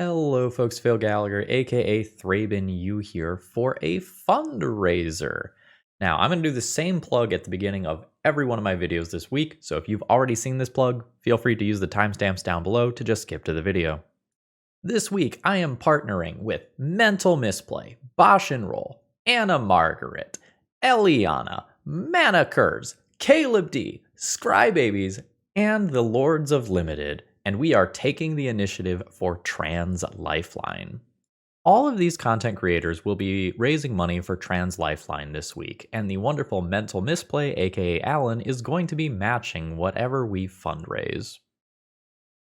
Hello folks, Phil Gallagher, aka ThrabenU here for a fundraiser. Now, I'm going to do the same plug at the beginning of every one of my videos this week, so if you've already seen this plug, feel free to use the timestamps down below to just skip to the video. This week, I am partnering with Mental Misplay, Bosch and Roll, Anna Margaret, Eliana, Manicurs, Caleb D, Scrybabies, and the Lords of Limited, and we are taking the initiative for Trans Lifeline. All of these content creators will be raising money for Trans Lifeline this week, and the wonderful Mental Misplay, aka Alan, is going to be matching whatever we fundraise.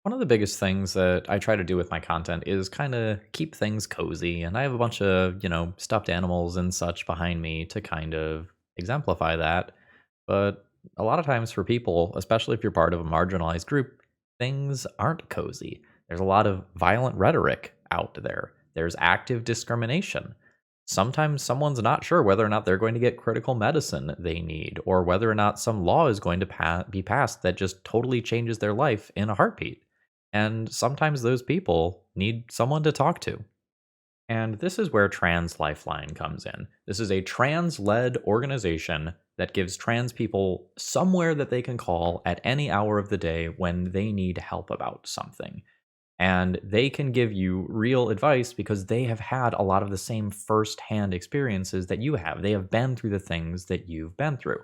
One of the biggest things that I try to do with my content is kind of keep things cozy, and I have a bunch of, stuffed animals and such behind me to kind of exemplify that. But a lot of times for people, especially if you're part of a marginalized group, things aren't cozy. There's a lot of violent rhetoric out there. There's active discrimination. Sometimes someone's not sure whether or not they're going to get critical medicine they need, or whether or not some law is going to be passed that just totally changes their life in a heartbeat. And sometimes those people need someone to talk to. And this is where Trans Lifeline comes in. This is a trans-led organization that gives trans people somewhere that they can call at any hour of the day when they need help about something. And they can give you real advice because they have had a lot of the same first-hand experiences that you have. They have been through the things that you've been through.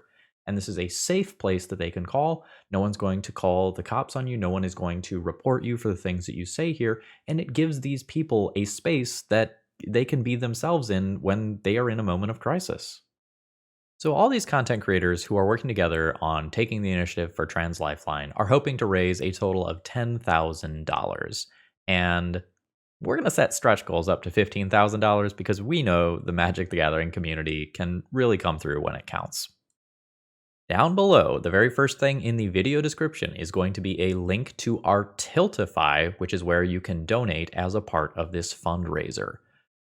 And this is a safe place that they can call. No one's going to call the cops on you. No one is going to report you for the things that you say here. And it gives these people a space that they can be themselves in when they are in a moment of crisis. So all these content creators who are working together on taking the initiative for Trans Lifeline are hoping to raise a total of $10,000. And we're going to set stretch goals up to $15,000 because we know the Magic the Gathering community can really come through when it counts. Down below, the very first thing in the video description is going to be a link to our Tiltify, which is where you can donate as a part of this fundraiser.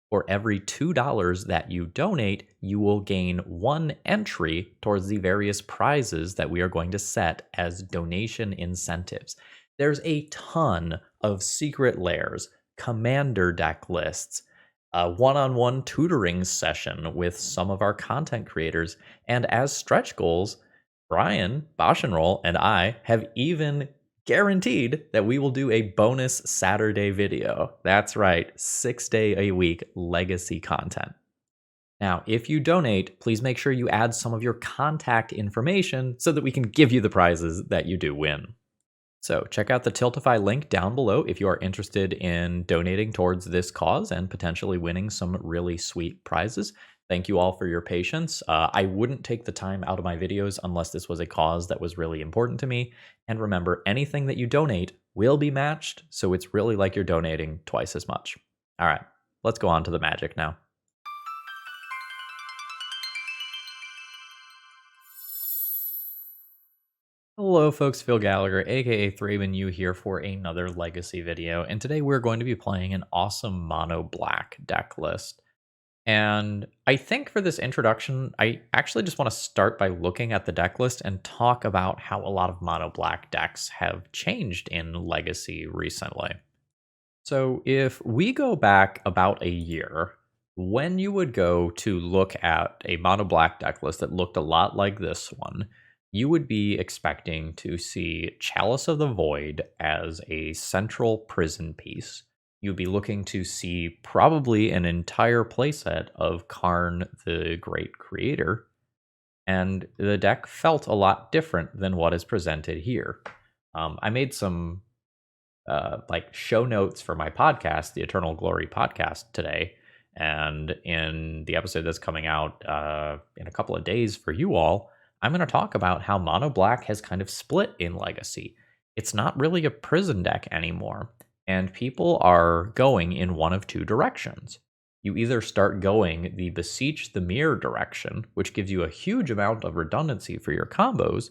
For every $2 that you donate, you will gain 1 entry towards the various prizes that we are going to set as donation incentives. There's a ton of secret lairs, commander deck lists, a one-on-one tutoring session with some of our content creators, and as stretch goals, Brian, Bosch and Roll, and I have even guaranteed that we will do a bonus Saturday video. That's right, 6-day-a-week legacy content. Now, if you donate, please make sure you add some of your contact information so that we can give you the prizes that you do win. So check out the Tiltify link down below if you are interested in donating towards this cause and potentially winning some really sweet prizes. Thank you all for your patience. I wouldn't take the time out of my videos unless this was a cause that was really important to me. And remember, anything that you donate will be matched, so it's really like you're donating twice as much. All right, let's go on to the magic now. Hello folks, Phil Gallagher, aka ThrabenU here for another legacy video, and today we're going to be playing an awesome mono black deck list. And I think for this introduction, I actually just want to start by looking at the deck list and talk about how a lot of mono black decks have changed in Legacy recently. So if we go back about a year, when you would go to look at a mono black deck list that looked a lot like this one, you would be expecting to see Chalice of the Void as a central prison piece. You'd be looking to see probably an entire playset of Karn the Great Creator, and the deck felt a lot different than what is presented here. I made some show notes for my podcast, the Eternal Glory podcast today, and in the episode that's coming out in a couple of days for you all, I'm going to talk about how Mono Black has kind of split in Legacy. It's not really a prison deck anymore. And people are going in one of two directions. You either start going the Beseech the Mirror direction, which gives you a huge amount of redundancy for your combos,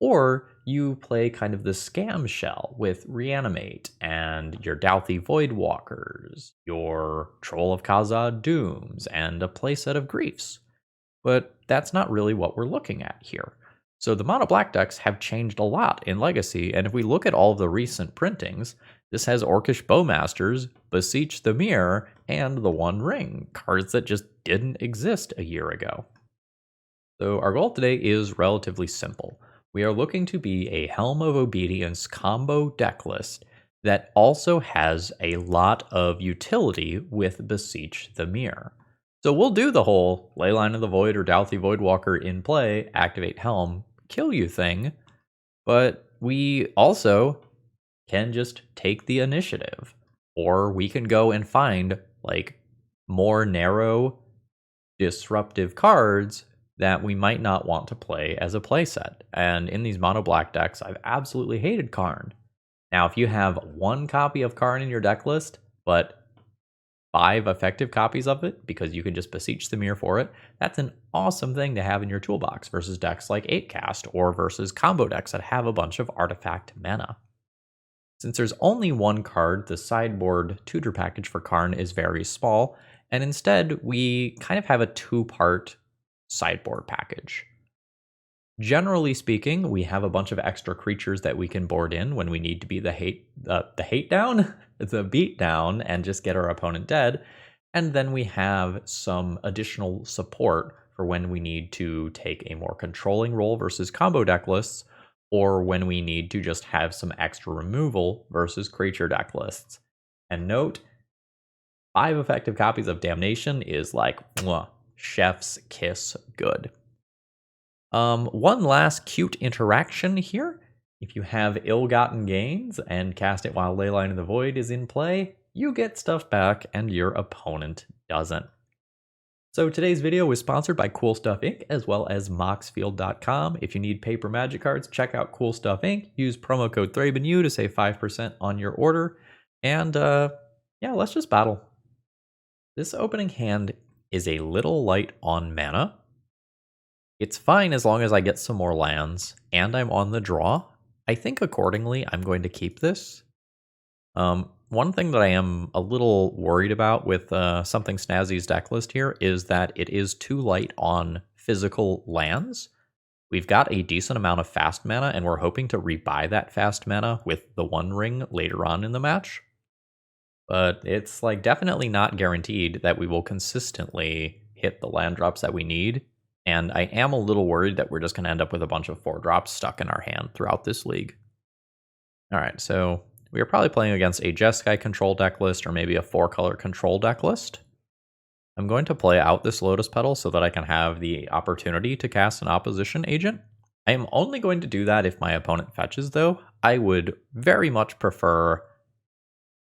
or you play kind of the scam shell with Reanimate and your Douthie Voidwalkers, your Troll of Khazad Dooms, and a playset of Griefs. But that's not really what we're looking at here. So the mono black decks have changed a lot in Legacy, and if we look at all of the recent printings, this has Orcish Bowmasters, Beseech the Mirror, and the One Ring, cards that just didn't exist a year ago. So our goal today is relatively simple. We are looking to be a Helm of Obedience combo deck list that also has a lot of utility with Beseech the Mirror. So we'll do the whole Leyline of the Void or Douthie Voidwalker in play, activate Helm, kill you thing, but we also can just take the initiative. Or we can go and find like more narrow, disruptive cards that we might not want to play as a playset. And in these mono black decks, I've absolutely hated Karn. Now, if you have one copy of Karn in your deck list, but 5 effective copies of it, because you can just Beseech the Mirror for it, that's an awesome thing to have in your toolbox versus decks like 8cast or versus combo decks that have a bunch of artifact mana. Since there's only one card, the sideboard tutor package for Karn is very small, and instead we kind of have a 2-part sideboard package. Generally speaking, we have a bunch of extra creatures that we can board in when we need to be the hate down, the beat down, and just get our opponent dead. And then we have some additional support for when we need to take a more controlling role versus combo deck lists, or when we need to just have some extra removal versus creature deck lists. And note, 5 effective copies of Damnation is like, mwah, chef's kiss good. One last cute interaction here. If you have ill-gotten gains and cast it while Leyline of the Void is in play, you get stuff back and your opponent doesn't. So today's video was sponsored by Cool Stuff Inc. as well as moxfield.com. If you need paper magic cards, check out Cool Stuff Inc. Use promo code ThrabenU to save 5% on your order. And yeah, let's just battle. This opening hand is a little light on mana. It's fine as long as I get some more lands and I'm on the draw. I think accordingly, I'm going to keep this. One thing that I am a little worried about with Something Snazzy's deck list here is that it is too light on physical lands. We've got a decent amount of fast mana, and we're hoping to rebuy that fast mana with the One Ring later on in the match. But it's like definitely not guaranteed that we will consistently hit the land drops that we need. And I am a little worried that we're just going to end up with a bunch of 4-drops stuck in our hand throughout this league. All right, so we are probably playing against a Jeskai control deck list or maybe a 4-color control deck list. I'm going to play out this Lotus Petal so that I can have the opportunity to cast an opposition agent. I am only going to do that if my opponent fetches, though. I would very much prefer...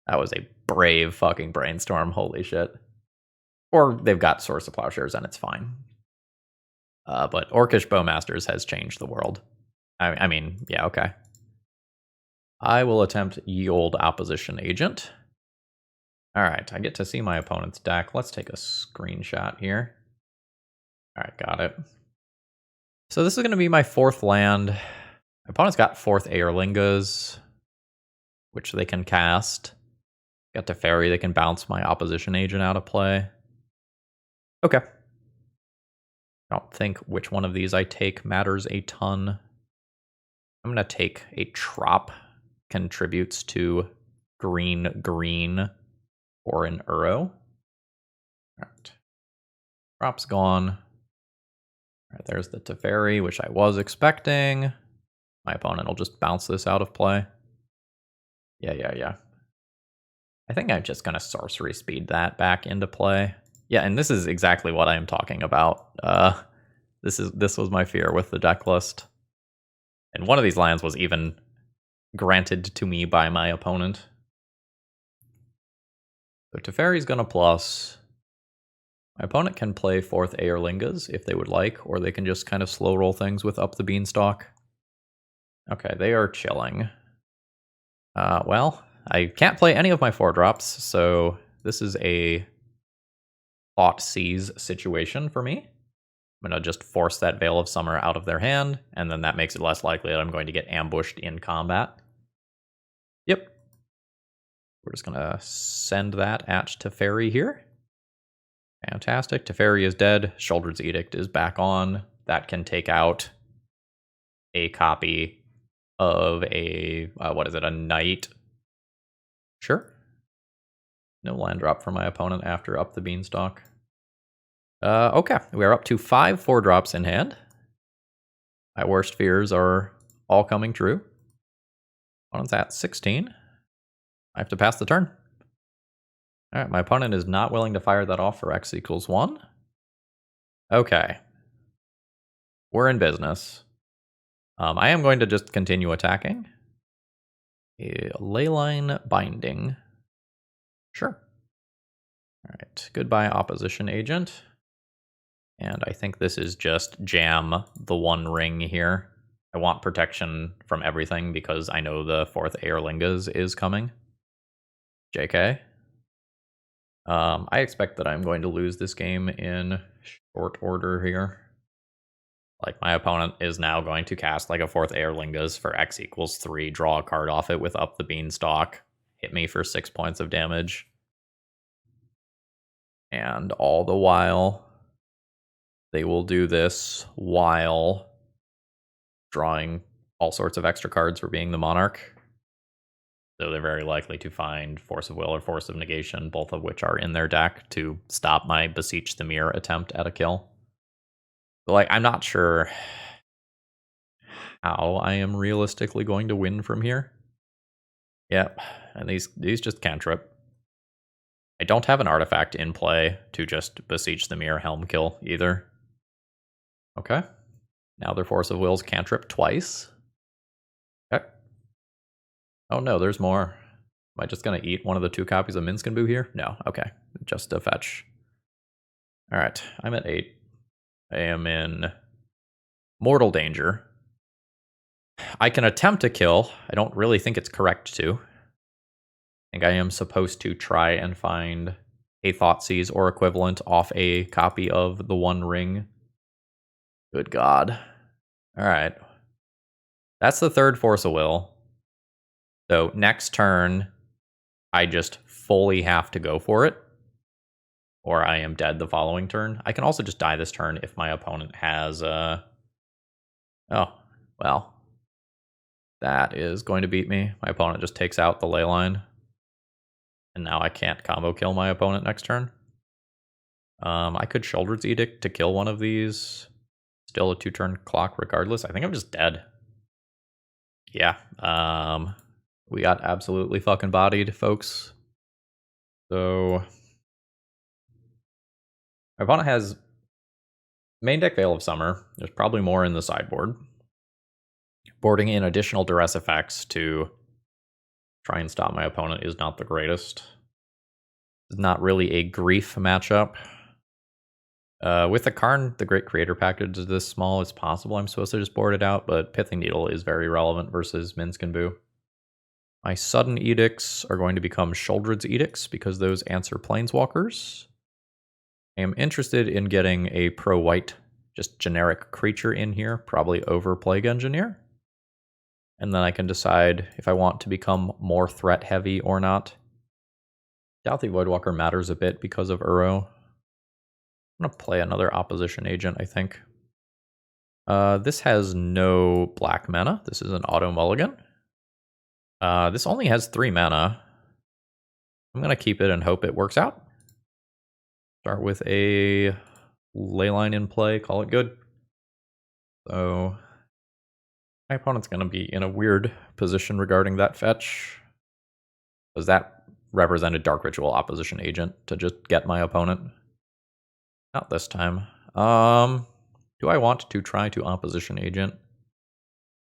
That was a brave fucking brainstorm, holy shit. Or they've got Source of Plowshares and it's fine. But Orcish Bowmasters has changed the world. I mean, yeah, okay. I will attempt Ye Olde Opposition Agent. All right, I get to see my opponent's deck. Let's take a screenshot here. All right, got it. So this is going to be my 4th land. My opponent's got 4th Aerlingas, which they can cast. Got Teferi, they can bounce my opposition agent out of play. Okay. I don't think which one of these I take matters a ton. I'm going to take a Trop. Contributes to green or an Uro. All right. Trop's gone. All right, there's the Teferi, which I was expecting. My opponent will just bounce this out of play. Yeah. I think I'm just going to sorcery speed that back into play. Yeah, and this is exactly what I am talking about. This was my fear with the deck list. And one of these lands was even granted to me by my opponent. So Teferi's going to plus. My opponent can play 4th Aerlingas if they would like, or they can just kind of slow roll things with Up the Beanstalk. Okay, they are chilling. Well, I can't play any of my 4-drops, so this is a Thought Seize situation for me. I'm going to just force that Veil of Summer out of their hand, and then that makes it less likely that I'm going to get ambushed in combat. Yep. We're just going to send that at Teferi here. Fantastic. Teferi is dead. Sheoldred's Edict is back on. That can take out a copy of a, what is it, a Knight? Sure. No land drop for my opponent after Up the Beanstalk. Okay, we are up to 5 4-drops in hand. My worst fears are all coming true. Opponent's at 16. I have to pass the turn. All right, my opponent is not willing to fire that off for x equals 1. Okay. We're in business. I am going to just continue attacking. A Leyline binding. Sure. All right, goodbye opposition agent. And I think this is just jam the one ring here. I want protection from everything because I know the 4th Aerlingas is coming. JK. I expect that I'm going to lose this game in short order here. Like, my opponent is now going to cast like a 4th Aerlingas for x equals 3, draw a card off it with Up the Beanstalk, hit me for 6 points of damage. And all the while, they will do this while drawing all sorts of extra cards for being the Monarch. So they're very likely to find Force of Will or Force of Negation, both of which are in their deck, to stop my Beseech the Mirror attempt at a kill. But, like, I'm not sure how I am realistically going to win from here. Yep, and these just cantrip. I don't have an artifact in play to just Beseech the Mirror Helm kill either. Okay. Now their Force of Will's cantrip twice. Okay. Oh no, there's more. Am I just going to eat one of the 2 copies of Minsc and Boo here? No, okay. Just a fetch. Alright, I'm at 8. I am in mortal danger. I can attempt to kill. I don't really think it's correct to. I think I am supposed to try and find a Thoughtseize or equivalent off a copy of the One Ring. Good God. Alright. That's the 3rd Force of Will. So next turn, I just fully have to go for it, or I am dead the following turn. I can also just die this turn if my opponent has oh, well. That is going to beat me. My opponent just takes out the Leyline. And now I can't combo kill my opponent next turn. I could Sheoldred's Edict to kill one of these. Still a 2-turn clock regardless. I think I'm just dead. Yeah. We got absolutely fucking bodied, folks. So my opponent has main deck Veil of Summer. There's probably more in the sideboard. Boarding in additional duress effects to try and stop my opponent is not the greatest. It's not really a grief matchup. With the Karn, the Great Creator package is this small, it's possible I'm supposed to just board it out, but Pithing Needle is very relevant versus Minsc and Boo. My sudden edicts are going to become Sheoldred's Edicts because those answer Planeswalkers. I am interested in getting a pro-white, just generic creature in here, probably over Plague Engineer. And then I can decide if I want to become more threat heavy or not. Doubt the Voidwalker matters a bit because of Uro. I'm going to play another opposition agent, I think. This has no black mana. This is an auto mulligan. This only has 3 mana. I'm going to keep it and hope it works out. Start with a Leyline in play, call it good. So my opponent's going to be in a weird position regarding that fetch. Because that represented Dark Ritual opposition agent to just get my opponent. Not this time. Do I want to try to opposition agent?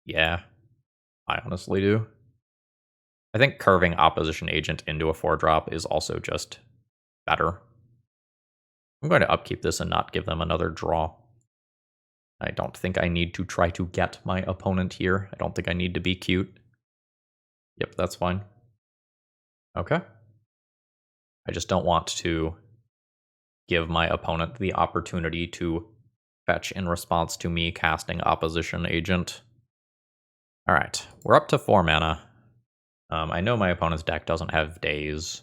Yeah, I honestly do. I think curving opposition agent into a 4-drop is also just better. I'm going to upkeep this and not give them another draw. I don't think I need to try to get my opponent here. I don't think I need to be cute. Yep, that's fine. Okay. I just don't want to give my opponent the opportunity to fetch in response to me casting opposition agent. Alright, we're up to 4 mana. I know my opponent's deck doesn't have days.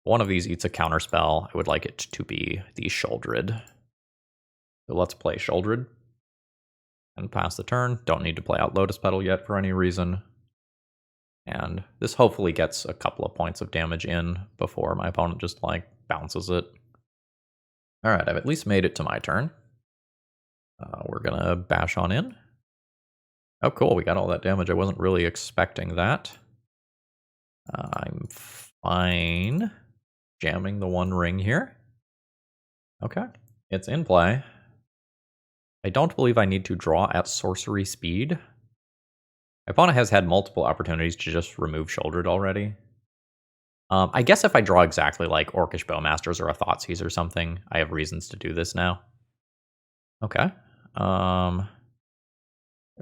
One of these eats a counterspell. I would like it to be the Sheoldred. So let's play Sheoldred. And pass the turn. Don't need to play out Lotus Petal yet for any reason. And this hopefully gets a couple of points of damage in before my opponent just, like, bounces it. Alright, I've at least made it to my turn. We're gonna bash on in. Oh, cool, we got all that damage. I wasn't really expecting that. I'm fine jamming the one ring here. Okay, it's in play. I don't believe I need to draw at sorcery speed. My opponent has had multiple opportunities to just remove Sheoldred already. I guess if I draw exactly like Orcish Bowmasters or a Thoughtseize or something, I have reasons to do this now. Okay. They're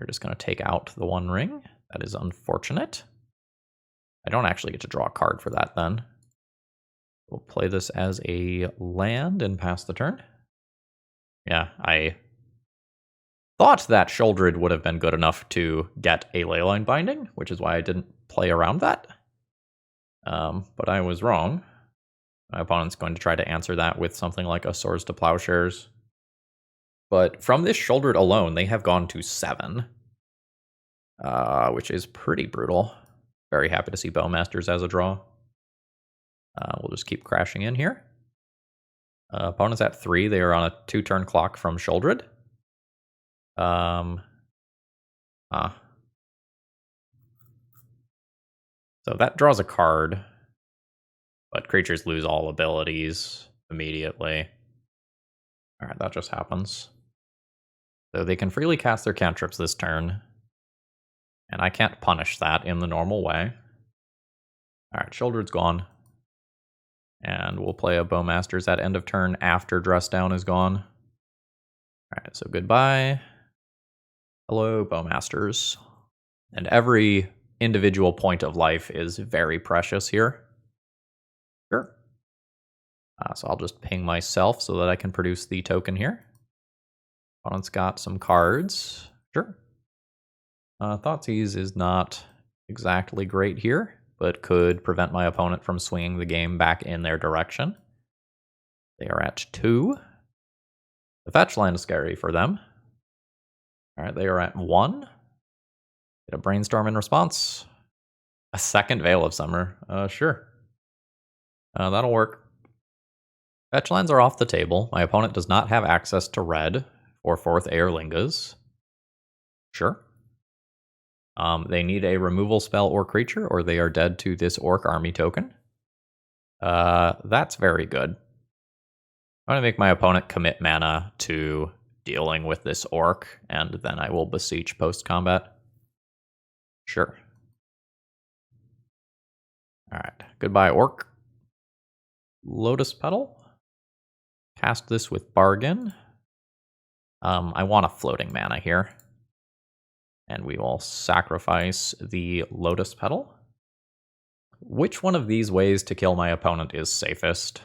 just going to take out the one ring. That is unfortunate. I don't actually get to draw a card for that then. We'll play this as a land and pass the turn. Yeah, I thought that Sheoldred would have been good enough to get a Leyline binding, which is why I didn't play around that. But I was wrong. My opponent's going to try to answer that with something like a Swords to Plowshares. But from this Sheoldred alone, they have gone to 7. Which is pretty brutal. Very happy to see Bowmasters as a draw. We'll just keep crashing in here. Opponent's at 3. They are on a 2-turn clock from Sheoldred. So that draws a card, but creatures lose all abilities immediately. Alright, that just happens. So they can freely cast their cantrips this turn, and I can't punish that in the normal way. Alright, Sheoldred's gone. And we'll play a Bowmasters at end of turn after Dress Down is gone. Alright, so goodbye. Hello, Bowmasters. And every individual point of life is very precious here. Sure. So I'll just ping myself so that I can produce the token here. Opponent's got some cards. Sure. Thoughtseize is not exactly great here, but could prevent my opponent from swinging the game back in their direction. They are at 2. The fetch line is scary for them. Alright, they are at 1. Get a Brainstorm in response. A second Veil of Summer. Sure. That'll work. Fetch lands are off the table. My opponent does not have access to red or 4th Airlingas. Sure. They need a removal spell or creature, or they are dead to this Orc army token. That's very good. I'm going to make my opponent commit mana to dealing with this Orc, and then I will Beseech post-combat. Sure. Alright, goodbye, Orc. Lotus Petal. Cast this with Bargain. I want a floating mana here. And we will sacrifice the Lotus Petal. Which one of these ways to kill my opponent is safest?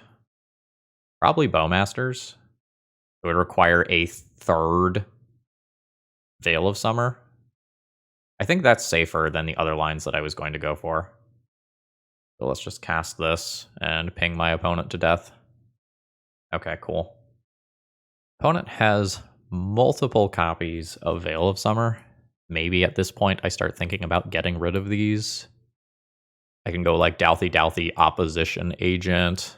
Probably Bowmasters. It would require a 3rd Veil of Summer. I think that's safer than the other lines that I was going to go for. So let's just cast this and ping my opponent to death. Okay, cool. Opponent has multiple copies of Veil of Summer. Maybe at this point I start thinking about getting rid of these. I can go like Douthy Opposition Agent.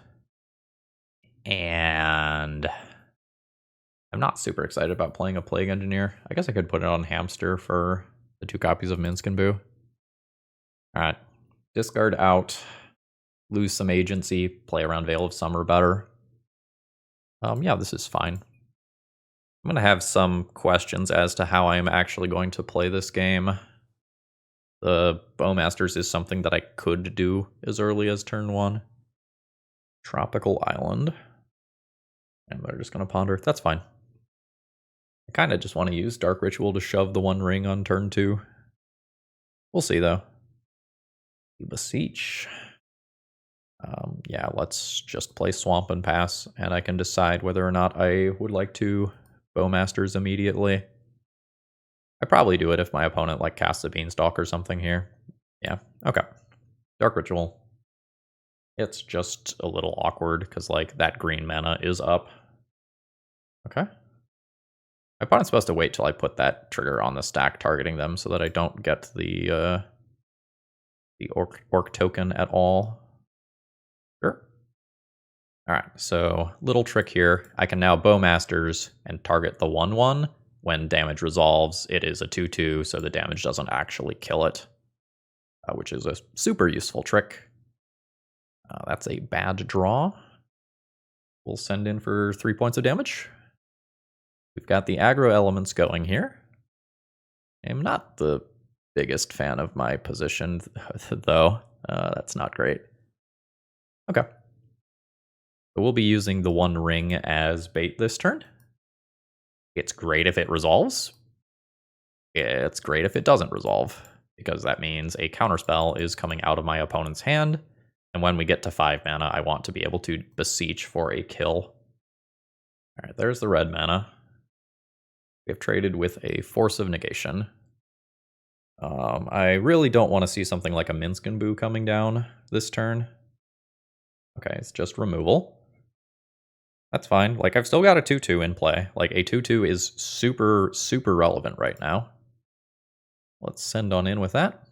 And I'm not super excited about playing a Plague Engineer. I guess I could put it on Hamster for the 2 copies of Minsk and Boo. Alright. Discard out. Lose some agency. Play around Veil of Summer better. Yeah, this is fine. I'm going to have some questions as to how I am actually going to play this game. The Bowmasters is something that I could do as early as turn 1. Tropical Island. And they're just going to ponder. That's fine. I kind of just want to use Dark Ritual to shove the one ring on turn 2. We'll see, though. Beseech. Yeah, let's just play Swamp and pass, and I can decide whether or not I would like to Bowmasters immediately. I probably do it if my opponent like casts a Beanstalk or something here. Yeah, okay. Dark Ritual. It's just a little awkward because like that green mana is up. Okay. My opponent's supposed to wait till I put that trigger on the stack targeting them so that I don't get the the orc token at all. Sure. All right, so little trick here. I can now Bowmasters and target the 1/1. When damage resolves, it is a 2/2, so the damage doesn't actually kill it, which is a super useful trick. That's a bad draw. We'll send in for 3 points of damage. We've got the aggro elements going here. I'm not the biggest fan of my position, though. That's not great. Okay. So we'll be using the One Ring as bait this turn. It's great if it resolves. It's great if it doesn't resolve, because that means a counterspell is coming out of my opponent's hand. And when we get to 5 mana, I want to be able to Beseech for a kill. All right, there's the red mana. We have traded with a Force of Negation. I really don't want to see something like a Minsk and Boo coming down this turn. Okay, it's just removal. That's fine. Like, I've still got a 2/2 in play. Like, a 2/2 is super, super relevant right now. Let's send on in with that.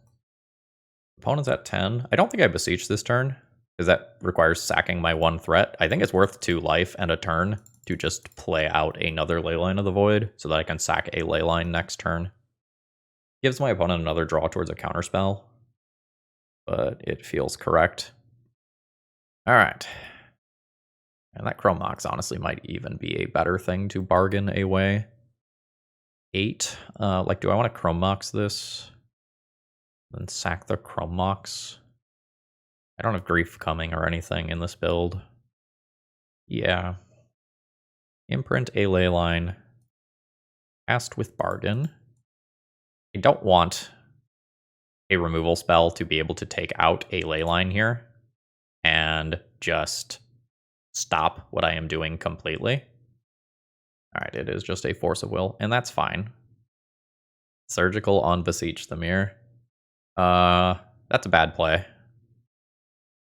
Opponent's at 10. I don't think I Beseech this turn, because that requires sacking my 1 threat. I think it's worth 2 life and a turn to just play out another Leyline of the Void, so that I can sack a Leyline next turn. Gives my opponent another draw towards a counterspell, but it feels correct. All right. And that Chrome Mox honestly might even be a better thing to bargain away. 8. Like, do I want to Chrome Mox this? Then sack the Chrome Mox? I don't have Grief coming or anything in this build. Yeah. Imprint a Leyline. Cast with bargain. I don't want a removal spell to be able to take out a Leyline here and just stop what I am doing completely. All right, it is just a Force of Will, and that's fine. Surgical on Beseech the Mirror. That's a bad play.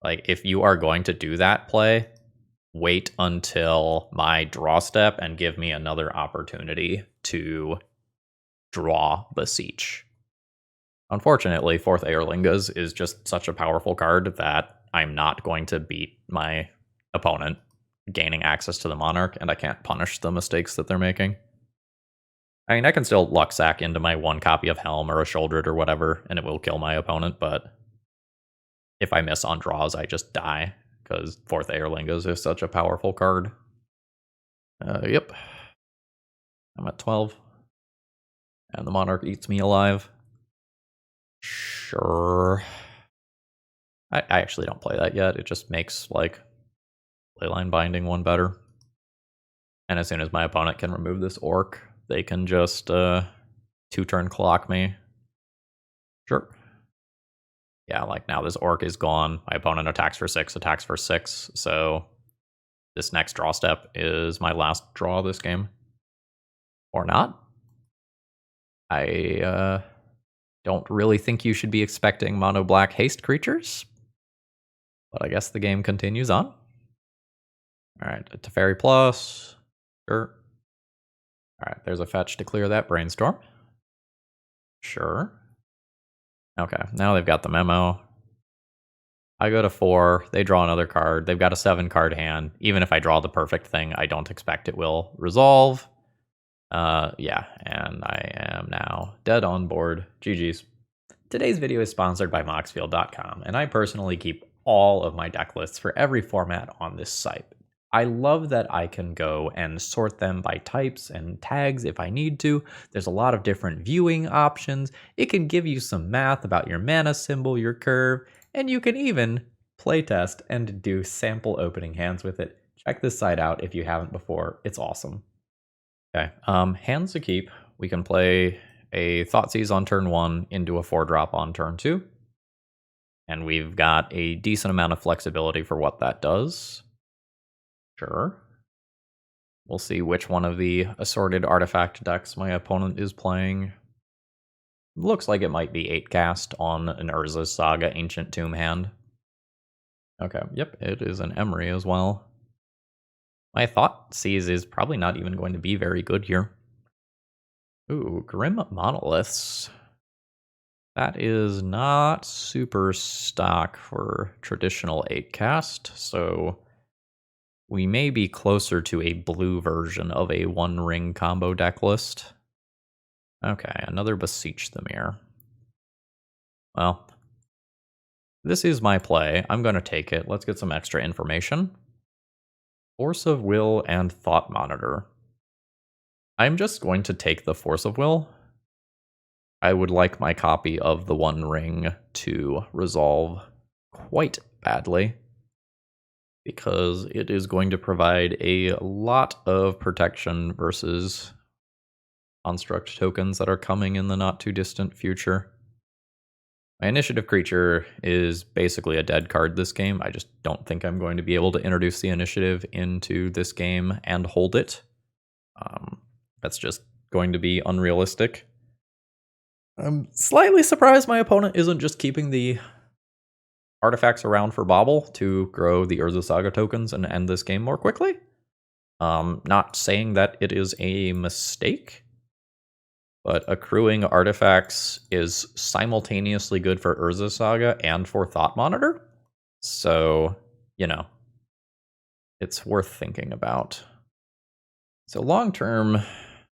Like, if you are going to do that play, wait until my draw step and give me another opportunity to draw Beseech. Unfortunately, 4th Aerlingas is just such a powerful card that I'm not going to beat my opponent gaining access to the Monarch, and I can't punish the mistakes that they're making. I mean, I can still luck sack into my 1 copy of Helm or a Sheoldred or whatever, and it will kill my opponent, but if I miss on draws, I just die, because 4th Aerlingas is such a powerful card. Yep. I'm at 12. And the Monarch eats me alive. Sure. I actually don't play that yet. It just makes, like, Leyline Binding 1 better. And as soon as my opponent can remove this Orc, they can just 2-turn clock me. Sure. Yeah, like, now this Orc is gone. My opponent attacks for 6, attacks for 6. So this next draw step is my last draw this game. Or not. I don't really think you should be expecting mono black haste creatures. But I guess the game continues on. Alright, a Teferi Plus. Sure. Alright, there's a fetch to clear that Brainstorm. Sure. Okay, now they've got the memo. I go to 4, they draw another card. They've got a 7-card hand. Even if I draw the perfect thing, I don't expect it will resolve. Yeah, and I am now dead on board. GG's. Today's video is sponsored by Moxfield.com, and I personally keep all of my deck lists for every format on this site. I love that I can go and sort them by types and tags if I need to. There's a lot of different viewing options. It can give you some math about your mana symbol, your curve, and you can even playtest and do sample opening hands with it. Check this site out if you haven't before. It's awesome. Okay, hands to keep. We can play a Thoughtseize on turn 1 into a 4-drop on turn 2. And we've got a decent amount of flexibility for what that does. Sure. We'll see which one of the assorted artifact decks my opponent is playing. Looks like it might be 8-cast on an Urza's Saga Ancient Tomb hand. Okay, yep, it is an Emery as well. My Thoughtseize is probably not even going to be very good here. Ooh, Grim Monoliths. That is not super stock for traditional 8 cast, so we may be closer to a blue version of a 1-ring combo deck list. Okay, another Beseech the Mirror. Well, this is my play. I'm going to take it. Let's get some extra information. Force of Will and Thought Monitor. I'm just going to take the Force of Will. I would like my copy of the 1-ring to resolve quite badly, because it is going to provide a lot of protection versus construct tokens that are coming in the not too distant future. My initiative creature is basically a dead card this game. I just don't think I'm going to be able to introduce the initiative into this game and hold it. That's just going to be unrealistic. I'm slightly surprised my opponent isn't just keeping the artifacts around for Bobble to grow the Urza Saga tokens and end this game more quickly. Not saying that it is a mistake, but accruing artifacts is simultaneously good for Urza Saga and for Thought Monitor. So, you know, it's worth thinking about. So long term,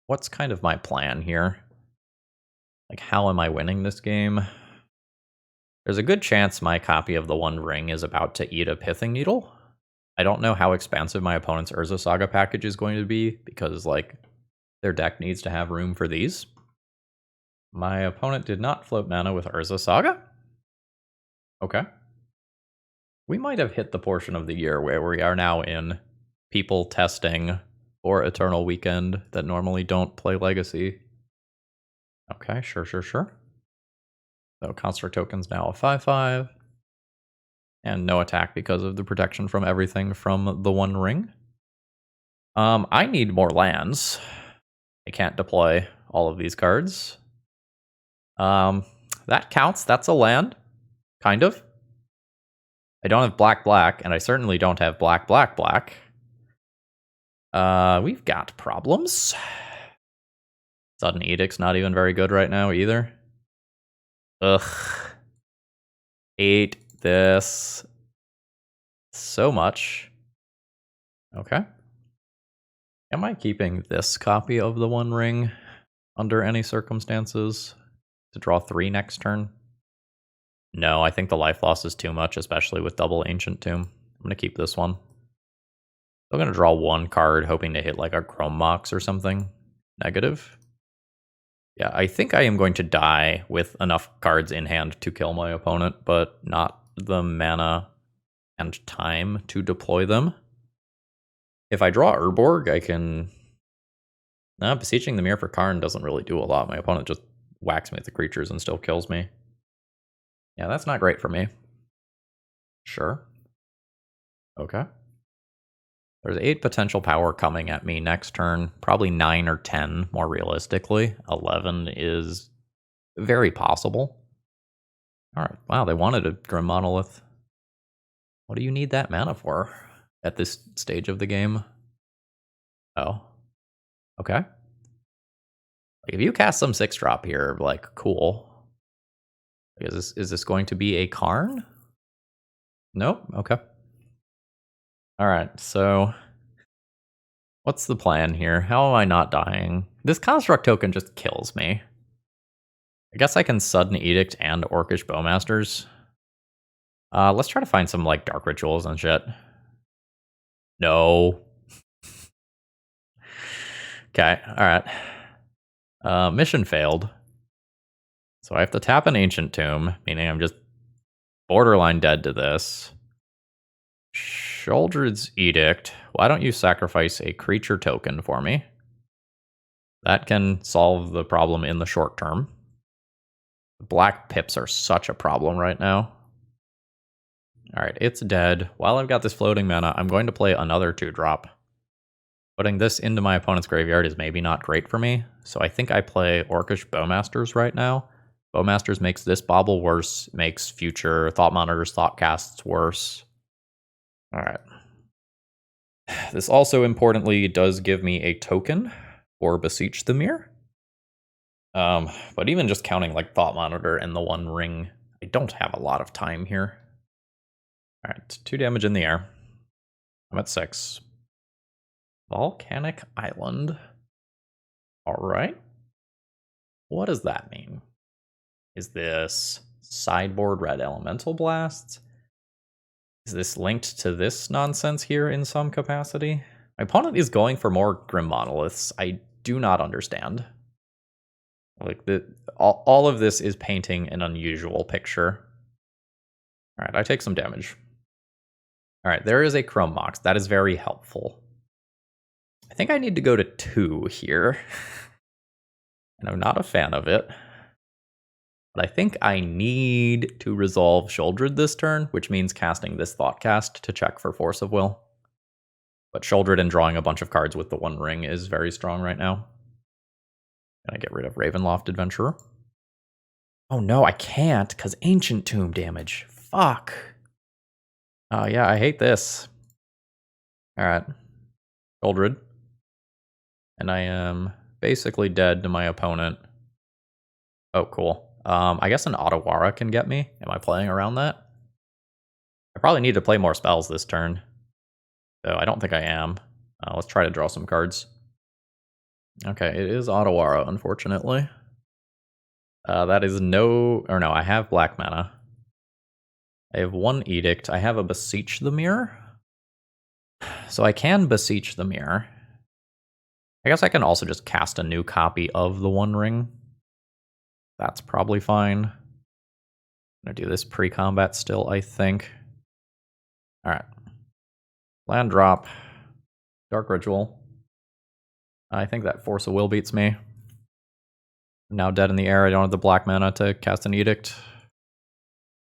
what's kind of my plan here? Like, how am I winning this game? There's a good chance my copy of the 1-ring is about to eat a Pithing Needle. I don't know how expansive my opponent's Urza Saga package is going to be, because, like, their deck needs to have room for these. My opponent did not float mana with Urza Saga. Okay. We might have hit the portion of the year where we are now in people testing for Eternal Weekend that normally don't play Legacy. Okay, sure. So Construct Token's now a 5/5. And no attack because of the protection from everything from the 1-ring. I need more lands. I can't deploy all of these cards. That counts. That's a land. Kind of. I don't have black, and I certainly don't have black. We've got problems. Sudden Edict's not even very good right now either. Ugh. Hate this so much. Okay. Am I keeping this copy of the 1-ring under any circumstances to draw 3 next turn? No, I think the life loss is too much, especially with double Ancient Tomb. I'm going to keep this one. I'm going to draw 1 card, hoping to hit like a Chrome Mox or something. Negative. Yeah, I think I am going to die with enough cards in hand to kill my opponent, but not the mana and time to deploy them. If I draw Urborg, I can... Beseeching the Mirror for Karn doesn't really do a lot. My opponent just whacks me with the creatures and still kills me. Yeah, that's not great for me. Sure. Okay. There's 8 potential power coming at me next turn. Probably 9 or 10, more realistically. 11 is very possible. Alright, wow, they wanted a Grim Monolith. What do you need that mana for at this stage of the game? Oh. Okay. Like, if you cast some 6-drop here, like, cool. Is this going to be a Karn? Nope. Okay. Alright, so what's the plan here? How am I not dying? This Construct token just kills me. I guess I can Sudden Edict and Orcish Bowmasters. Let's try to find some, like, Dark Rituals and shit. No. Okay, alright. Mission failed. So I have to tap an Ancient Tomb, meaning I'm just borderline dead to this. Sheoldred's Edict. Why don't you sacrifice a creature token for me? That can solve the problem in the short term. Black pips are such a problem right now. Alright, it's dead. While I've got this floating mana, I'm going to play another 2-drop. Putting this into my opponent's graveyard is maybe not great for me, so I think I play Orcish Bowmasters right now. Bowmasters makes this Bobble worse, makes future Thought Monitors, Thought Casts worse. Alright. This also importantly does give me a token for Beseech the Mirror. But even just counting like Thought Monitor and the One Ring, I don't have a lot of time here. All right, 2 damage in the air. I'm at 6. Volcanic Island. All right. What does that mean? Is this sideboard red elemental blasts? Is this linked to this nonsense here in some capacity? My opponent is going for more Grim Monoliths. I do not understand. Like, all of this is painting an unusual picture. All right, I take some damage. All right, there is a Chrome Mox. That is very helpful. I think I need to go to 2 here. And I'm not a fan of it. But I think I need to resolve Sheoldred this turn, which means casting this Thoughtcast to check for Force of Will. But Sheoldred and drawing a bunch of cards with the One Ring is very strong right now. Can I get rid of Ravenloft Adventurer? Oh no, I can't, because Ancient Tomb damage. Fuck. Yeah, I hate this. Alright. Sheoldred. And I am basically dead to my opponent. Oh, cool. I guess an Otawara can get me. Am I playing around that? I probably need to play more spells this turn. So I don't think I am. Let's try to draw some cards. Okay, it is Otawara, unfortunately. That is no... Or no, I have black mana. I have 1 Edict. I have a Beseech the Mirror. So I can Beseech the Mirror. I guess I can also just cast a new copy of the One Ring. That's probably fine. I'm gonna do this pre-combat still, I think. Alright. Land drop. Dark Ritual. I think that Force of Will beats me. I'm now dead in the air. I don't have the black mana to cast an Edict.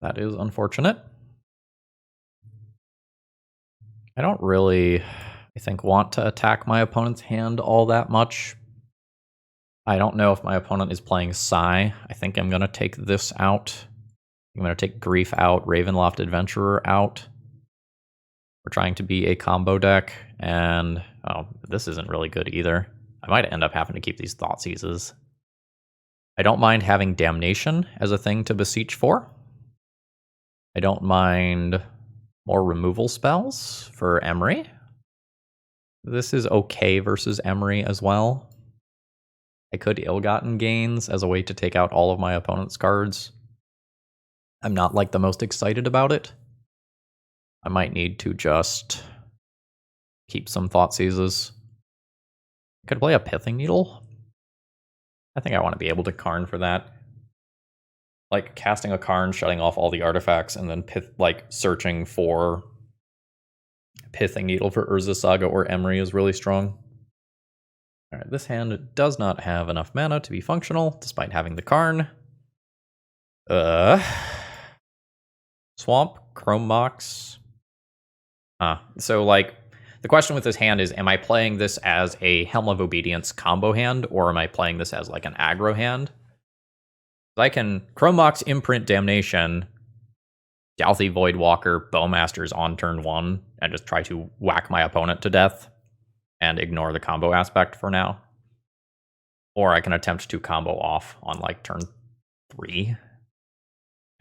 That is unfortunate. I don't really, I think, want to attack my opponent's hand all that much. I don't know if my opponent is playing Sai. I think I'm going to take this out. I'm going to take Grief out, Ravenloft Adventurer out. We're trying to be a combo deck, and oh, this isn't really good either. I might end up having to keep these Thoughtseizes. I don't mind having Damnation as a thing to Beseech for. I don't mind more removal spells for Emery. This is okay versus Emery as well. I could Ill-Gotten Gains as a way to take out all of my opponent's cards. I'm not like the most excited about it. I might need to just keep some Thoughtseizes. I could play a Pithing Needle. I think I want to be able to Karn for that. Like casting a Karn, shutting off all the artifacts, and then searching for Pithing Needle for Urza Saga or Emery is really strong. Alright, this hand does not have enough mana to be functional, despite having the Karn. Swamp, Chrome Mox. So like, the question with this hand is, am I playing this as a Helm of Obedience combo hand, or am I playing this as like an aggro hand? I can Chrome Mox, Imprint, Damnation, Dalthy Voidwalker, Bowmasters on turn 1, and just try to whack my opponent to death and ignore the combo aspect for now. Or I can attempt to combo off on like turn 3.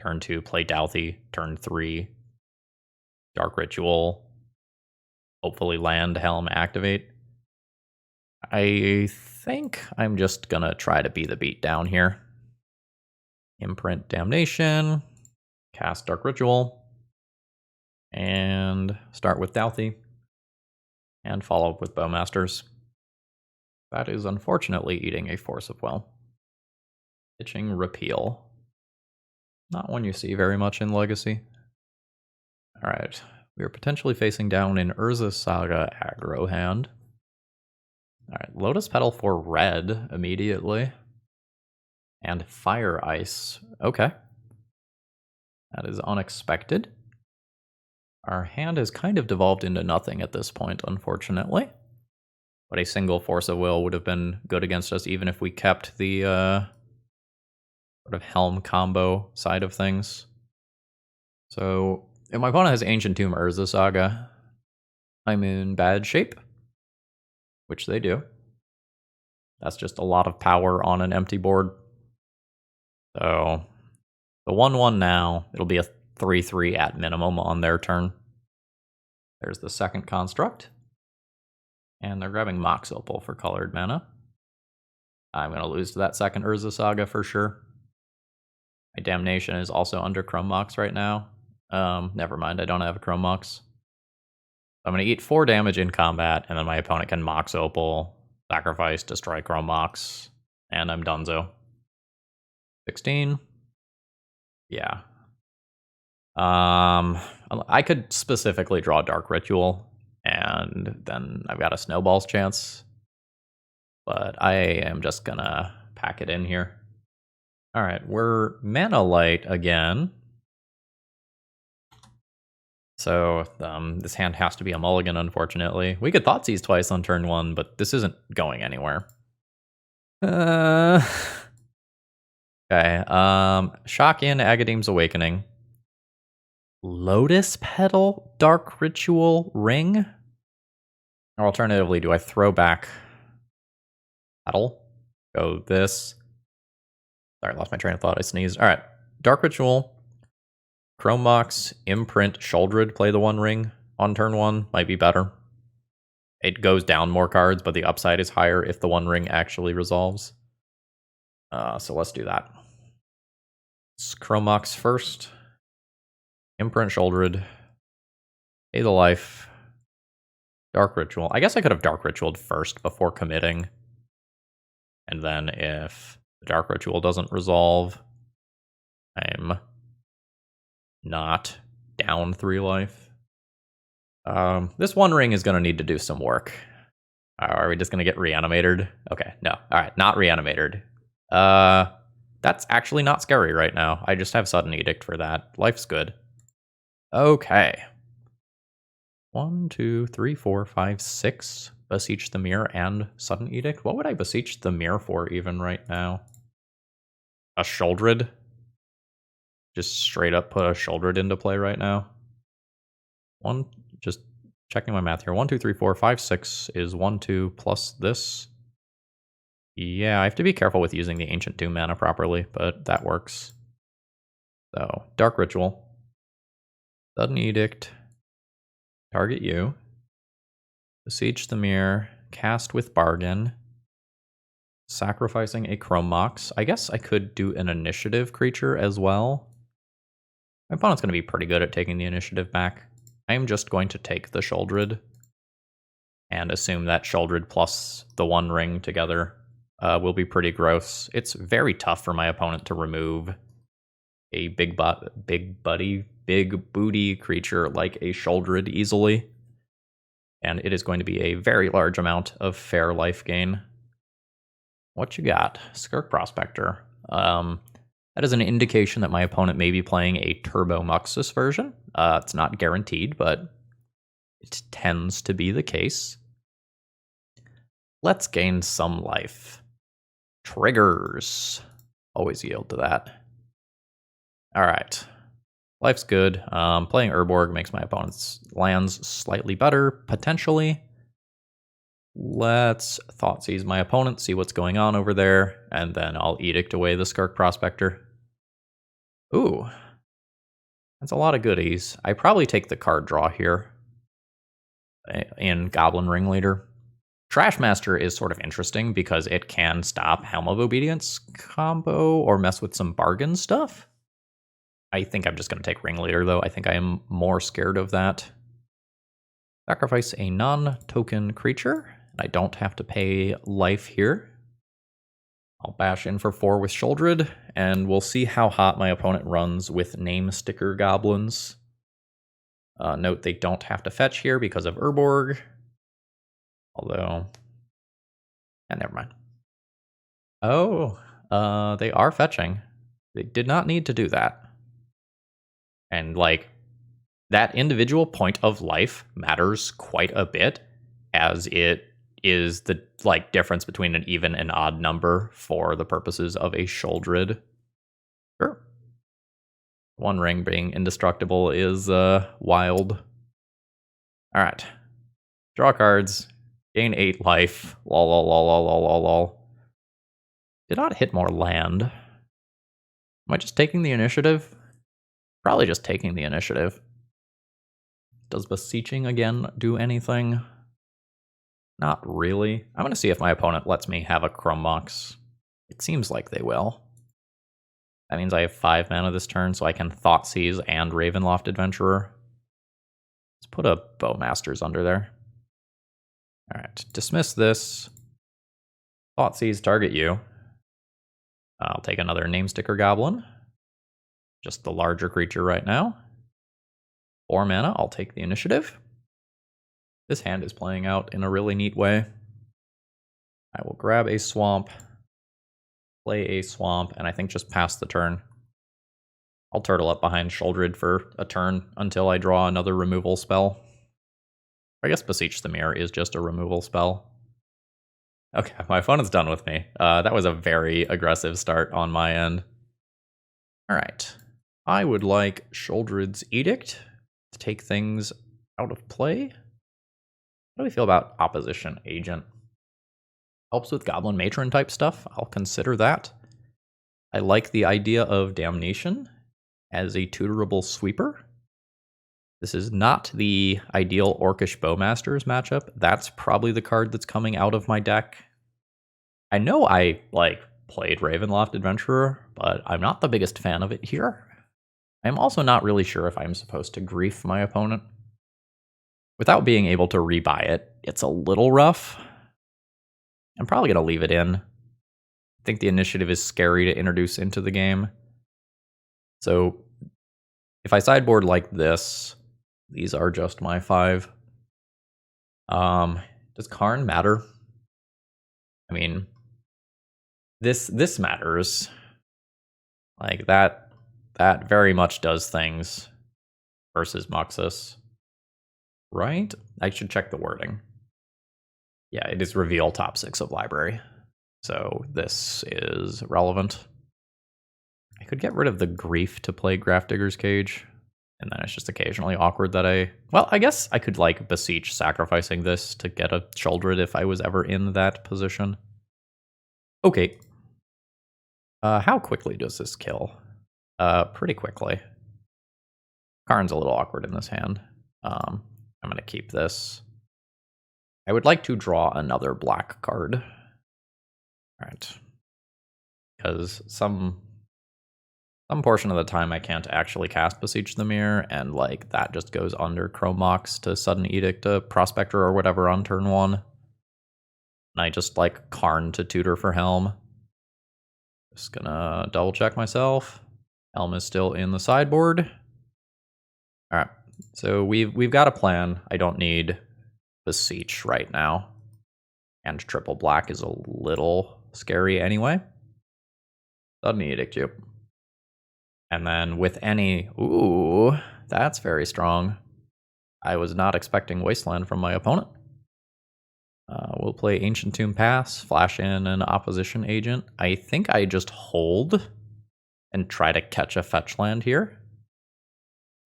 Turn 2, play Dalthy. Turn 3, Dark Ritual. Hopefully land, Helm, activate. I think I'm just gonna try to be the beatdown here. Imprint Damnation, cast Dark Ritual, and start with Dalthy, and follow up with Bowmasters. That is unfortunately eating a Force of Will. Pitching Repeal. Not one you see very much in Legacy. Alright, we are potentially facing down an Urza Saga aggro hand. Alright, Lotus Petal for red immediately. And Fire Ice. Okay. That is unexpected. Our hand has kind of devolved into nothing at this point, unfortunately. But a single Force of Will would have been good against us, even if we kept the sort of Helm combo side of things. So, if my opponent has Ancient Tomb Urza Saga, I'm in bad shape. Which they do. That's just a lot of power on an empty board. So the 1/1 now, it'll be a 3/3 at minimum on their turn. There's the second construct. And they're grabbing Mox Opal for colored mana. I'm going to lose to that second Urza Saga for sure. My Damnation is also under Chrome Mox right now. Never mind, I don't have a Chrome Mox. I'm going to eat 4 damage in combat, and then my opponent can Mox Opal, sacrifice, destroy Chrome Mox, and I'm donezo. 16. Yeah. I could specifically draw Dark Ritual, and then I've got a Snowball's chance. But I am just gonna pack it in here. Alright, we're Mana Light again. So this hand has to be a mulligan, unfortunately. We could Thoughtseize twice on turn 1, but this isn't going anywhere. Okay, Shock in Agadeem's Awakening. Lotus Petal, Dark Ritual, Ring? Or alternatively, do I throw back Petal? Go this. Sorry, I lost my train of thought, I sneezed. Alright, Dark Ritual, Chrome Mox, Imprint, Sheoldred, play the 1 ring on turn 1, might be better. It goes down more cards, but the upside is higher if the 1 ring actually resolves. So let's do that. It's Chrome Mox first. Imprint Sheoldred. Pay the life. Dark Ritual. I guess I could have Dark Ritualed first before committing. And then if the Dark Ritual doesn't resolve, I'm not down 3 life. This 1 ring is going to need to do some work. Are we just going to get reanimated? Okay, no. Alright, not reanimated. That's actually not scary right now. I just have Sudden Edict for that. Life's good. Okay. 1, 2, 3, 4, 5, 6. Beseech the Mirror and Sudden Edict. What would I Beseech the Mirror for even right now? A Sheoldred? Just straight up put a Sheoldred into play right now. Just checking my math here. 1, 2, 3, 4, 5, 6 is 1, 2 plus this. Yeah, I have to be careful with using the Ancient Doom mana properly, but that works. So, Dark Ritual. Sudden Edict. Target you. Beseech the Mirror. Cast with Bargain. Sacrificing a Chrome Mox. I guess I could do an initiative creature as well. My opponent's going to be pretty good at taking the initiative back. I am just going to take the Sheoldred and assume that Sheoldred plus the 1 ring together will be pretty gross. It's very tough for my opponent to remove a big booty creature like a Sheoldred easily. And it is going to be a very large amount of fair life gain. What you got? Skirk Prospector. That is an indication that my opponent may be playing a Turbo Muxus version. It's not guaranteed, but it tends to be the case. Let's gain some life. Triggers. Always yield to that. Alright. Life's good. Playing Urborg makes my opponent's lands slightly better, potentially. Let's Thoughtseize my opponent, see what's going on over there, and then I'll Edict away the Skirk Prospector. Ooh. That's a lot of goodies. I probably take the card draw here in Goblin Ringleader. Trashmaster is sort of interesting because it can stop Helm of Obedience combo or mess with some bargain stuff. I think I'm just going to take Ringleader, though. I think I am more scared of that. Sacrifice a non-token creature. I don't have to pay life here. I'll bash in for 4 with Sheoldred, and we'll see how hot my opponent runs with Name Sticker Goblins. Note they don't have to fetch here because of Urborg. Although... never mind. Oh, they are fetching. They did not need to do that. And, like, that individual point of life matters quite a bit, as it is the, like, difference between an even and odd number for the purposes of a Sheoldred. Sure. 1 ring being indestructible is wild. Alright. Draw cards. Gain 8 life. Lol, lol, lol, lol, lol, lol, lol. Did not hit more land. Am I just taking the initiative? Probably just taking the initiative. Does Beseeching again do anything? Not really. I'm going to see if my opponent lets me have a Chrome Mox. It seems like they will. That means I have 5 mana this turn, so I can Thoughtseize and Ravenloft Adventurer. Let's put a Bowmasters under there. Alright, dismiss this. Thoughtseize, target you. I'll take another Namesticker Goblin. Just the larger creature right now. 4 mana, I'll take the initiative. This hand is playing out in a really neat way. I will grab a swamp, play a swamp, and I think just pass the turn. I'll turtle up behind Sheoldred for a turn until I draw another removal spell. I guess Beseech the Mirror is just a removal spell. Okay, my opponent's done with me. That was a very aggressive start on my end. Alright. I would like Sheoldred's Edict to take things out of play. How do we feel about Opposition Agent? Helps with Goblin Matron type stuff. I'll consider that. I like the idea of Damnation as a tutorable sweeper. This is not the ideal Orcish Bowmasters matchup. That's probably the card that's coming out of my deck. I know I played Ravenloft Adventurer, but I'm not the biggest fan of it here. I'm also not really sure if I'm supposed to grief my opponent. Without being able to rebuy it, it's a little rough. I'm probably going to leave it in. I think the initiative is scary to introduce into the game. So if I sideboard like this, these are just my 5. Does Karn matter? I mean, this matters. Like that very much does things versus Muxus. Right? I should check the wording. Yeah, it is reveal top 6 of library. So this is relevant. I could get rid of the grief to play Grafdigger's Cage. And then it's just occasionally awkward that well, I guess I could Beseech sacrificing this to get a Sheoldred if I was ever in that position. Okay. How quickly does this kill? Pretty quickly. Karn's a little awkward in this hand. I'm going to keep this. I would like to draw another black card. All right. Because some portion of the time I can't actually cast Beseech the Mirror, and that just goes under Chrome Mox to Sudden Edict a Prospector or whatever on turn 1. And I just Karn to tutor for Helm. Just gonna double check myself. Helm is still in the sideboard. Alright, so we've got a plan. I don't need Beseech right now. And triple black is a little scary anyway. Sudden Edict you. And then with any... Ooh, that's very strong. I was not expecting Wasteland from my opponent. We'll play Ancient Tomb Pass, flash in an Opposition Agent. I think I just hold and try to catch a fetch land here.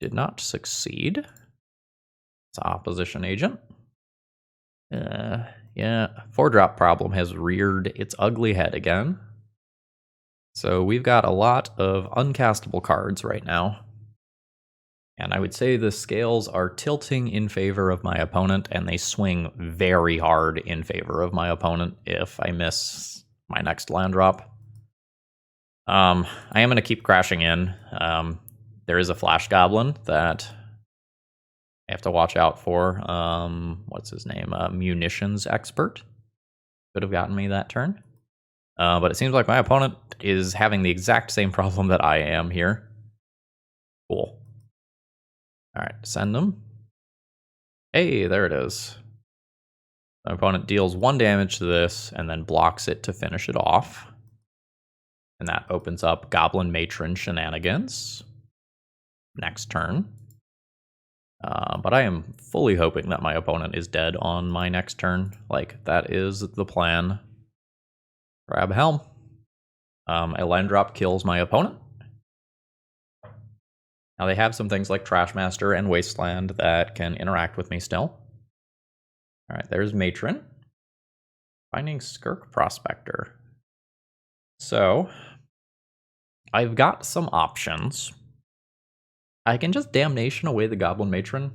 Did not succeed. It's Opposition Agent. Yeah, 4-drop problem has reared its ugly head again. So we've got a lot of uncastable cards right now. And I would say the scales are tilting in favor of my opponent, and they swing very hard in favor of my opponent if I miss my next land drop. I am going to keep crashing in. There is a Flash Goblin that I have to watch out for. What's his name? Munitions Expert. Could have gotten me that turn. But it seems like my opponent is having the exact same problem that I am here. Cool. Alright, send them. Hey, there it is. My opponent deals 1 damage to this and then blocks it to finish it off. And that opens up Goblin Matron Shenanigans. Next turn. But I am fully hoping that my opponent is dead on my next turn. That is the plan. Grab Helm. A land drop kills my opponent. Now they have some things like Trashmaster and Wasteland that can interact with me still. Alright, there's Matron. Finding Skirk Prospector. So, I've got some options. I can just Damnation away the Goblin Matron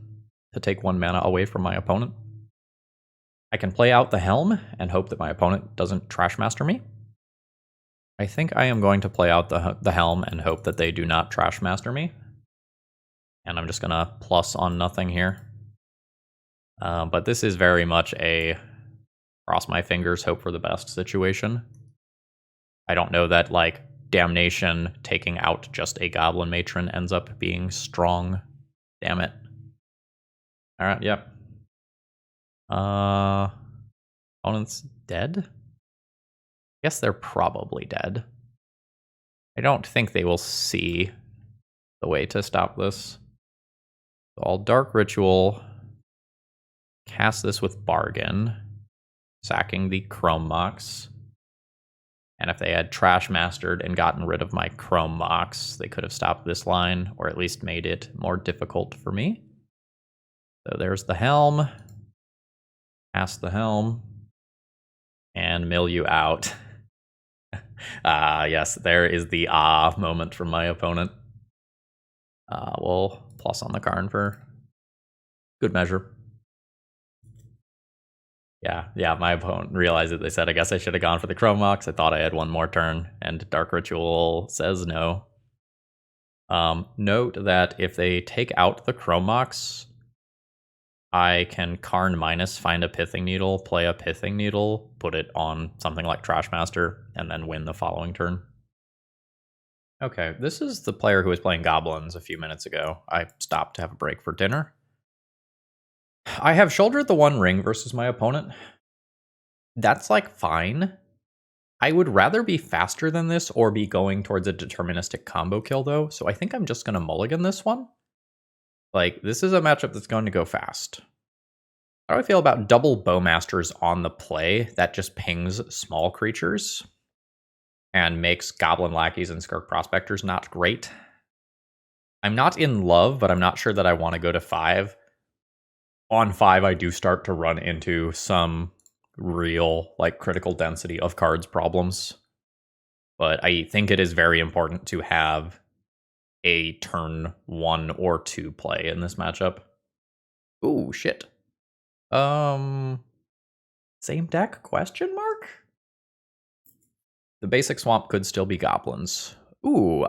to take 1 mana away from my opponent. I can play out the Helm and hope that my opponent doesn't Trash Master me. I think I am going to play out the Helm and hope that they do not Trash Master me. And I'm just going to plus on nothing here. But this is very much a cross my fingers, hope for the best situation. I don't know that, like, Damnation taking out just a Goblin Matron ends up being strong. Damn it. Alright, yep. Opponent's dead? Guess they're probably dead. I don't think they will see the way to stop this. So I'll Dark Ritual, cast this with Bargain, sacking the Chrome Mox. And if they had Trash Mastered and gotten rid of my Chrome Mox, they could have stopped this line, or at least made it more difficult for me. So there's the Helm. Cast the Helm. And mill you out. Yes, there is the moment from my opponent. We'll plus on the Karn for good measure. Yeah, my opponent realized it. They said, I guess I should have gone for the Chrome Mox. I thought I had 1 more turn, and Dark Ritual says no. Note that if they take out the Chrome Mox, I can Karn minus, find a Pithing Needle, play a Pithing Needle, put it on something like Trash Master, and then win the following turn. Okay, this is the player who was playing Goblins a few minutes ago. I stopped to have a break for dinner. I have Sheoldred the One Ring versus my opponent. That's, like, fine. I would rather be faster than this or be going towards a deterministic combo kill, though, so I think I'm just going to mulligan this one. Like, this is a matchup that's going to go fast. How do I feel about double Bowmasters on the play that just pings small creatures and makes Goblin Lackeys and Skirk Prospectors not great? I'm not in love, but I'm not sure that I want to go to 5. On 5, I do start to run into some real, like, critical density of cards problems. But I think it is very important to have a turn 1 or 2 play in this matchup. Ooh, shit. Same deck? Question mark? The basic swamp could still be goblins. Ooh,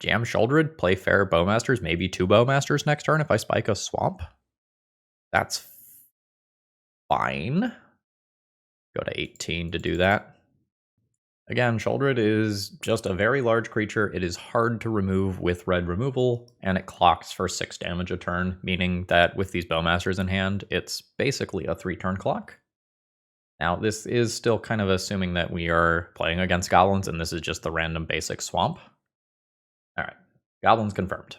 Jam Sheoldred, play fair Bowmasters, maybe 2 Bowmasters next turn if I spike a swamp. That's fine. Go to 18 to do that. Again, Sheoldred is just a very large creature. It is hard to remove with red removal, and it clocks for 6 damage a turn, meaning that with these Bowmasters in hand, it's basically a 3-turn clock. Now, this is still kind of assuming that we are playing against goblins, and this is just the random basic swamp. Alright, goblins confirmed.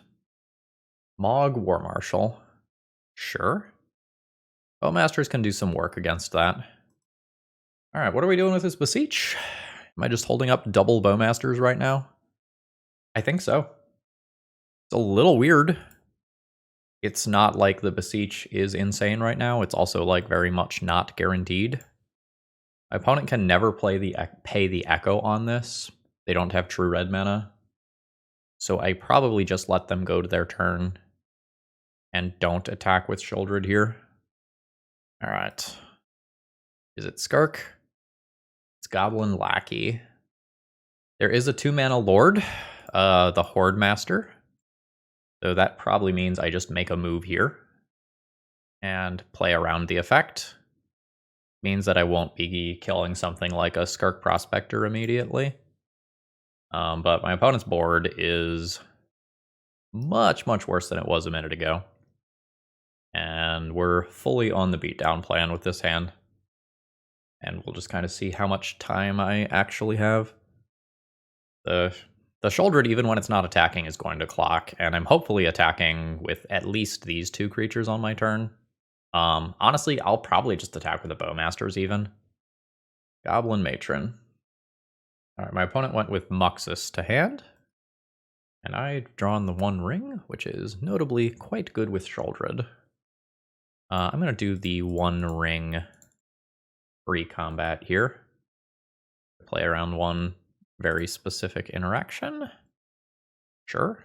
Mog War Marshal. Sure. Bowmasters can do some work against that. Alright, what are we doing with this Beseech? Am I just holding up double Bowmasters right now? I think so. It's a little weird. It's not like the Beseech is insane right now. It's also, like, very much not guaranteed. My opponent can never pay the Echo on this. They don't have true red mana. So I probably just let them go to their turn and don't attack with Sheoldred here. Alright. Is it Skirk? It's Goblin Lackey. There is a 2-mana Lord, the Horde Master. So that probably means I just make a move here and play around the effect. Means that I won't be killing something like a Skirk Prospector immediately. But my opponent's board is much, much worse than it was a minute ago. And we're fully on the beatdown plan with this hand. And we'll just kind of see how much time I actually have. The Sheoldred, even when it's not attacking, is going to clock. And I'm hopefully attacking with at least these 2 creatures on my turn. Honestly, I'll probably just attack with the Bowmasters even. Goblin Matron. Alright, my opponent went with Muxus to hand. And I've drawn the One Ring, which is notably quite good with Sheoldred. I'm going to do the One Ring free combat here. play around one very specific interaction. Sure.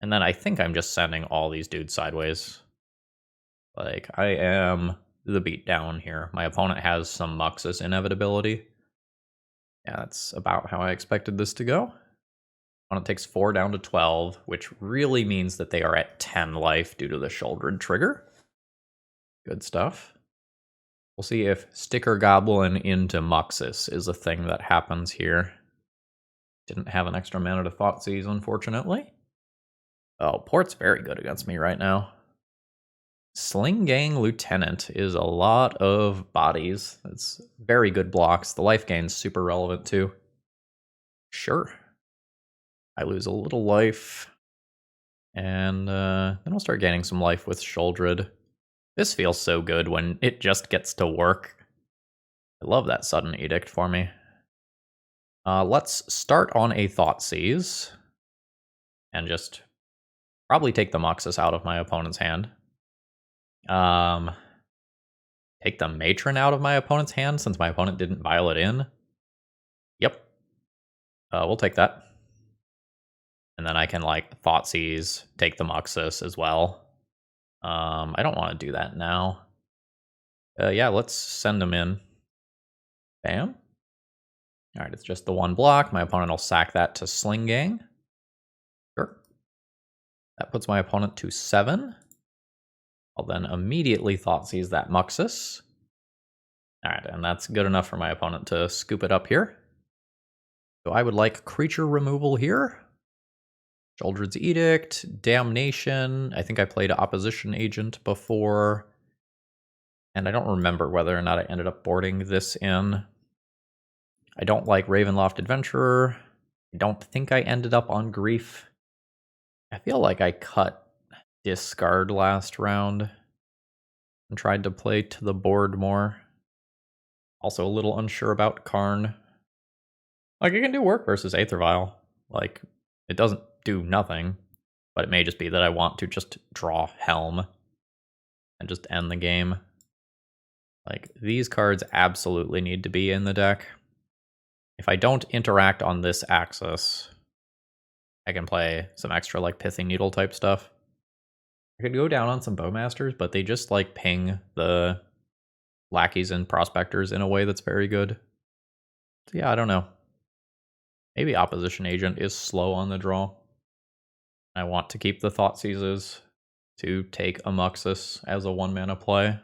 And then I think I'm just sending all these dudes sideways. Like, I am the beatdown here. My opponent has some Muxus inevitability. Yeah, that's about how I expected this to go. Opponent takes 4 down to 12, which really means that they are at 10 life due to the Sheoldred trigger. Good stuff. We'll see if Sticker Goblin into Muxus is a thing that happens here. Didn't have an extra mana to Thoughtseize, unfortunately. Oh, Port's very good against me right now. Sling Gang Lieutenant is a lot of bodies. It's very good blocks. The life gain's super relevant too. Sure. I lose a little life. And then I'll start gaining some life with Sheoldred. This feels so good when it just gets to work. I love that sudden edict for me. Let's start on a Thoughtseize. And just probably take the Muxus out of my opponent's hand. Take the Matron out of my opponent's hand since my opponent didn't vial it in. Yep. We'll take that. And then I can, like, Thoughtseize, take the Muxus as well. I don't want to do that now. Yeah, let's send them in. Bam. Alright, it's just the one block. My opponent will sack that to Sling Gang. Sure. That puts my opponent to 7. I'll then immediately Thoughtseize that Muxus. Alright, and that's good enough for my opponent to scoop it up here. So I would like creature removal here. Sheoldred's Edict, Damnation. I think I played Opposition Agent before. And I don't remember whether or not I ended up boarding this in. I don't like Ravenloft Adventurer. I don't think I ended up on Grief. I feel like I cut Discard last round and tried to play to the board more. Also a little unsure about Karn. Like, it can do work versus Aether Vial. Like, it doesn't do nothing, but it may just be that I want to just draw Helm and just end the game. Like, these cards absolutely need to be in the deck. If I don't interact on this axis, I can play some extra, like, Pithing Needle type stuff. I could go down on some Bowmasters, but they just, like, ping the lackeys and prospectors in a way that's very good. So yeah, I don't know. Maybe Opposition Agent is slow on the draw. I want to keep the Thoughtseizes to take a Muxus as a 1-mana play.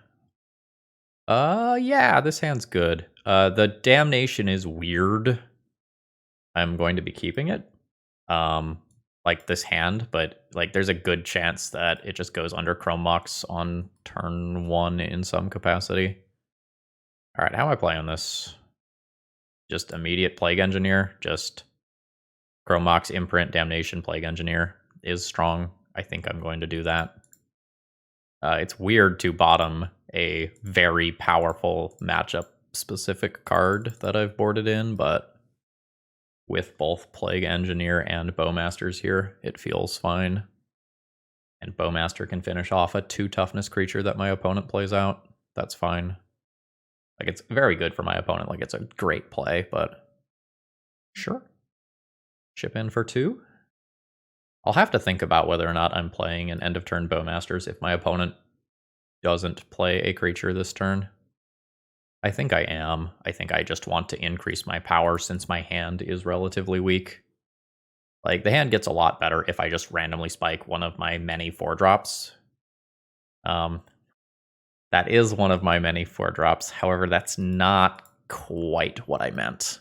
Yeah, this hand's good. The Damnation is weird. I'm going to be keeping it. Like this hand, but like there's a good chance that it just goes under Chrome Mox on turn 1 in some capacity. Alright, how am I playing this? Just immediate Plague Engineer, just Chrome Mox, Imprint, Damnation, Plague Engineer is strong. I think I'm going to do that. It's weird to bottom a very powerful matchup-specific card that I've boarded in, but with both Plague Engineer and Bowmasters here, it feels fine. And Bowmaster can finish off a 2-toughness creature that my opponent plays out. That's fine. Like, it's very good for my opponent. Like, it's a great play, but sure. Chip in for 2. I'll have to think about whether or not I'm playing an end-of-turn Bowmasters if my opponent doesn't play a creature this turn. I think I am. I think I just want to increase my power since my hand is relatively weak. Like, the hand gets a lot better if I just randomly spike one of my many 4-drops. That is one of my many 4-drops. However, that's not quite what I meant.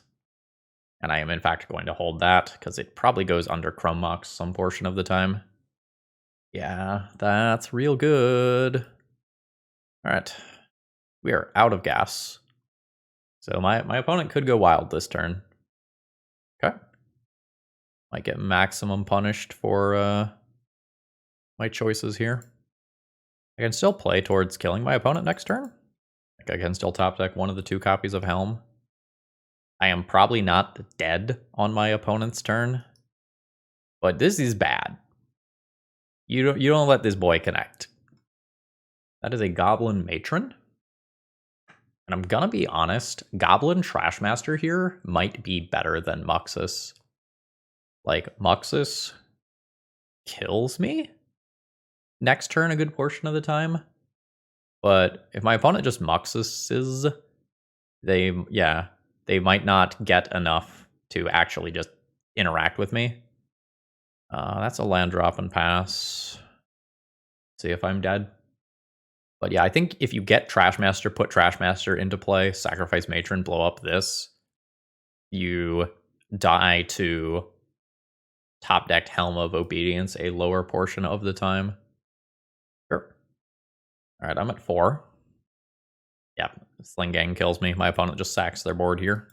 And I am, in fact, going to hold that, because it probably goes under Chrome Mox some portion of the time. Yeah, that's real good. Alright. We are out of gas. So my opponent could go wild this turn. Okay. Might get maximum punished for my choices here. I can still play towards killing my opponent next turn. Like, I can still top deck one of the 2 copies of Helm. I am probably not dead on my opponent's turn, but this is bad. You don't let this boy connect. That is a Goblin Matron. And I'm gonna be honest, Goblin Trashmaster here might be better than Muxus. Like, Muxus kills me next turn a good portion of the time. But if my opponent just Muxuses, they might not get enough to actually just interact with me. That's a land drop and pass. See if I'm dead. But yeah, I think if you get Trashmaster, put Trashmaster into play, sacrifice Matron, blow up this, you die to top decked Helm of Obedience a lower portion of the time. Sure. Alright, I'm at 4. Yeah, Sling Gang kills me. My opponent just sacks their board here.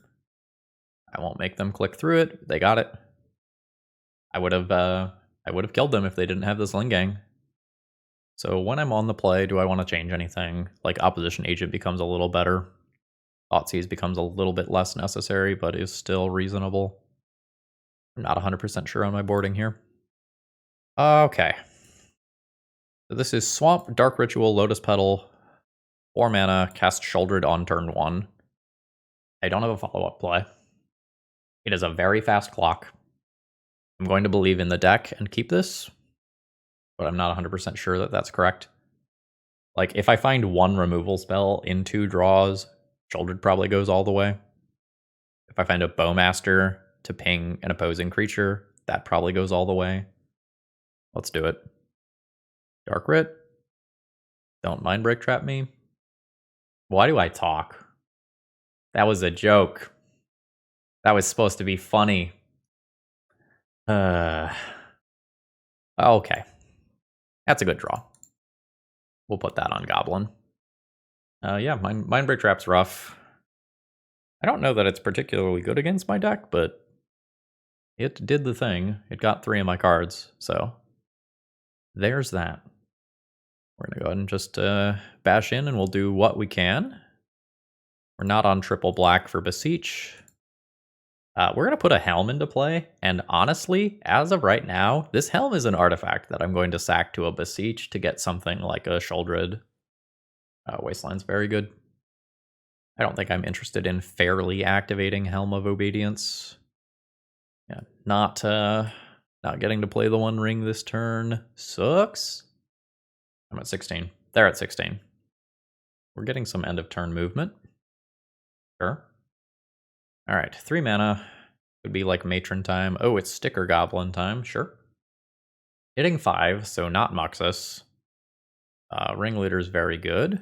I won't make them click through it. They got it. I would have killed them if they didn't have the Sling Gang. So when I'm on the play, do I want to change anything? Like Opposition Agent becomes a little better. Thoughtseize becomes a little bit less necessary, but is still reasonable. I'm not 100% sure on my boarding here. Okay. So this is Swamp, Dark Ritual, Lotus Petal, 4 mana, cast Sheoldred on turn 1. I don't have a follow-up play. It is a very fast clock. I'm going to believe in the deck and keep this, but I'm not 100% sure that that's correct. Like, if I find one removal spell in 2 draws, Sheoldred probably goes all the way. If I find a Bowmaster to ping an opposing creature, that probably goes all the way. Let's do it. Dark Rit. Don't mind Break Trap me. Why do I talk? That was a joke. That was supposed to be funny. Okay. That's a good draw. We'll put that on Goblin. Yeah, Mind Break Trap's rough. I don't know that it's particularly good against my deck, but it did the thing. It got 3 of my cards, so there's that. We're going to go ahead and just bash in, and we'll do what we can. We're not on triple black for Beseech. We're going to put a Helm into play, and honestly, as of right now, this Helm is an artifact that I'm going to sack to a Beseech to get something like a Sheoldred. Wasteline's very good. I don't think I'm interested in fairly activating Helm of Obedience. Yeah, not getting to play the One Ring this turn sucks. I'm at 16. They're at 16. We're getting some end of turn movement. Sure. Alright, 3 mana. Would be like Matron time. Oh, it's Sticker Goblin time. Sure. Hitting 5, so not Muxus. Ringleader's very good.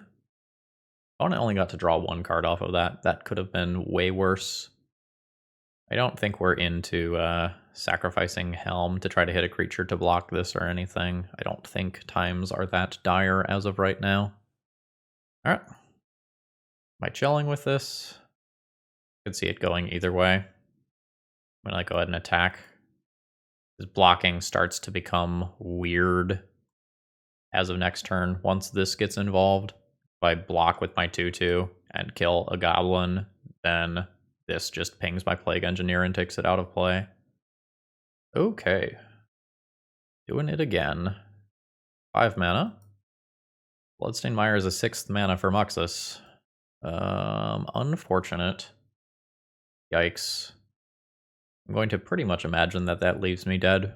Opponent only got to draw 1 card off of that. That could have been way worse. I don't think we're into sacrificing Helm to try to hit a creature to block this or anything. I don't think times are that dire as of right now. Alright. Am I chilling with this? Could see it going either way. I'm gonna go ahead and attack. His blocking starts to become weird as of next turn. Once this gets involved, if I block with my 2/2 and kill a goblin, then this just pings my Plague Engineer and takes it out of play. Okay. Doing it again. 5 mana. Bloodstained Mire is a 6th mana for Muxus. Unfortunate. Yikes. I'm going to pretty much imagine that that leaves me dead.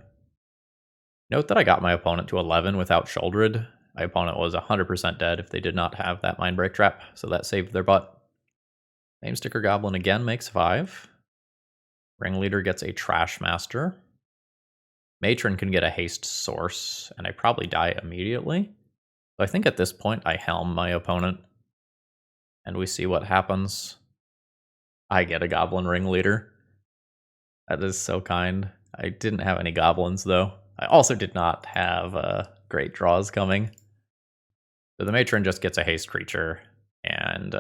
Note that I got my opponent to 11 without Sheoldred. My opponent was 100% dead if they did not have that Mind Break Trap, so that saved their butt. Name Sticker Goblin again makes 5. Ringleader gets a Trashmaster. Matron can get a Haste Source, and I probably die immediately. So I think at this point I Helm my opponent, and we see what happens. I get a Goblin Ringleader. That is so kind. I didn't have any goblins, though. I also did not have great draws coming. So the Matron just gets a haste creature, and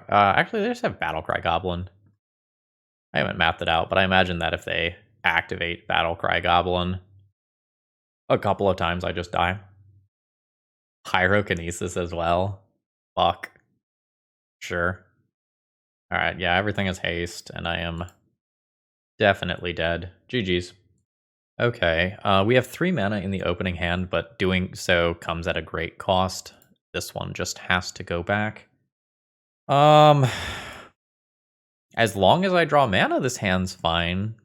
actually they just have Battlecry Goblin. I haven't mapped it out, but I imagine that if they activate Battlecry Goblin a couple of times, I just die. Pyrokinesis as well. Fuck. Sure. Alright, yeah, everything is haste, and I am definitely dead. GG's. Okay, we have 3 mana in the opening hand, but doing so comes at a great cost. This one just has to go back. As long as I draw mana, this hand's fine.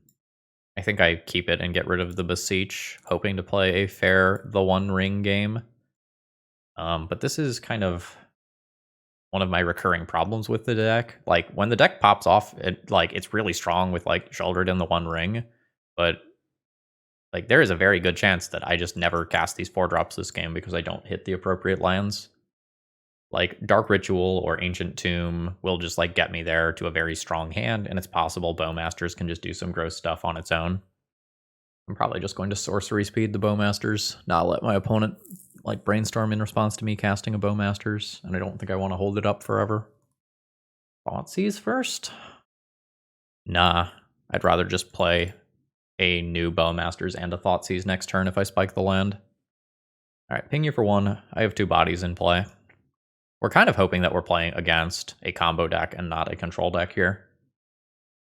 I think I keep it and get rid of the Beseech, hoping to play a fair the One Ring game. But this is kind of one of my recurring problems with the deck. Like, when the deck pops off, it's really strong with, like, Sheoldred and the One Ring, but, like, there is a very good chance that I just never cast these 4-drops this game because I don't hit the appropriate lands. Like, Dark Ritual or Ancient Tomb will just, like, get me there to a very strong hand, and it's possible Bowmasters can just do some gross stuff on its own. I'm probably just going to Sorcery Speed the Bowmasters, not let my opponent, like, brainstorm in response to me casting a Bowmasters, and I don't think I want to hold it up forever. Thoughtseize first? Nah, I'd rather just play a new Bowmasters and a Thoughtseize next turn if I spike the land. Alright, ping you for 1. I have 2 bodies in play. We're kind of hoping that we're playing against a combo deck and not a control deck here.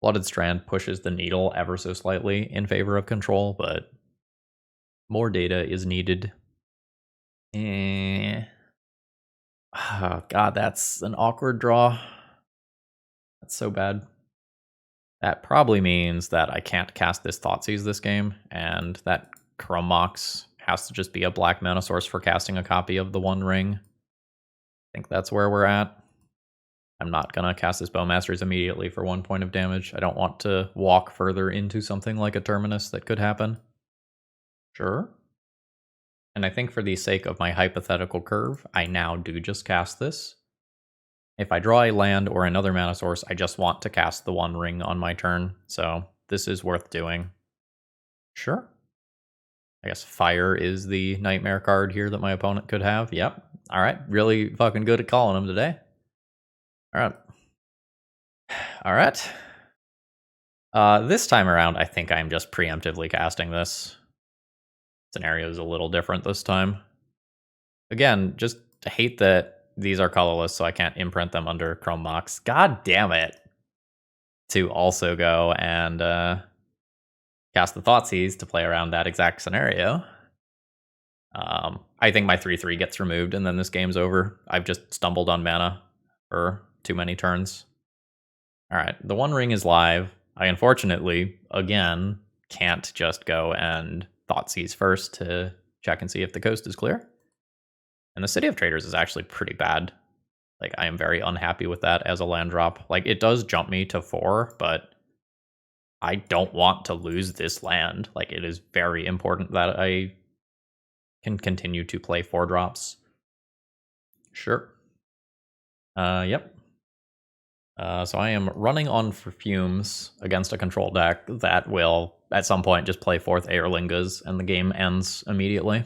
Blooded Strand pushes the needle ever so slightly in favor of control, but more data is needed. Oh god, that's an awkward draw. That's so bad. That probably means that I can't cast this Thoughtseize this game, and that Chrome Mox has to just be a black mana source for casting a copy of the One Ring. I think that's where we're at. I'm not going to cast this Bowmasters immediately for 1 point of damage. I don't want to walk further into something like a Terminus that could happen. Sure. And I think for the sake of my hypothetical curve, I now do just cast this. If I draw a land or another mana source, I just want to cast the One Ring on my turn, so this is worth doing. Sure. I guess Fire is the Nightmare card here that my opponent could have. Yep. Alright, really fucking good at calling them today. Alright. Alright. This time around, I think I'm just preemptively casting this. Scenario is a little different this time. Again, just hate that these are colorless, so I can't imprint them under Chrome Mox. God damn it. To also go and cast the Thoughtseize to play around that exact scenario. I think my 3/3 gets removed, and then this game's over. I've just stumbled on mana for too many turns. Alright, the One Ring is live. I unfortunately, again, can't just go and Thoughtseize first to check and see if the coast is clear. And the City of Traders is actually pretty bad. Like, I am very unhappy with that as a land drop. Like, it does jump me to 4, but I don't want to lose this land. Like, it is very important that I can continue to play 4-drops. Sure. Yep. So I am running on fumes against a control deck that will, at some point, just play 4th Aerlingas, and the game ends immediately.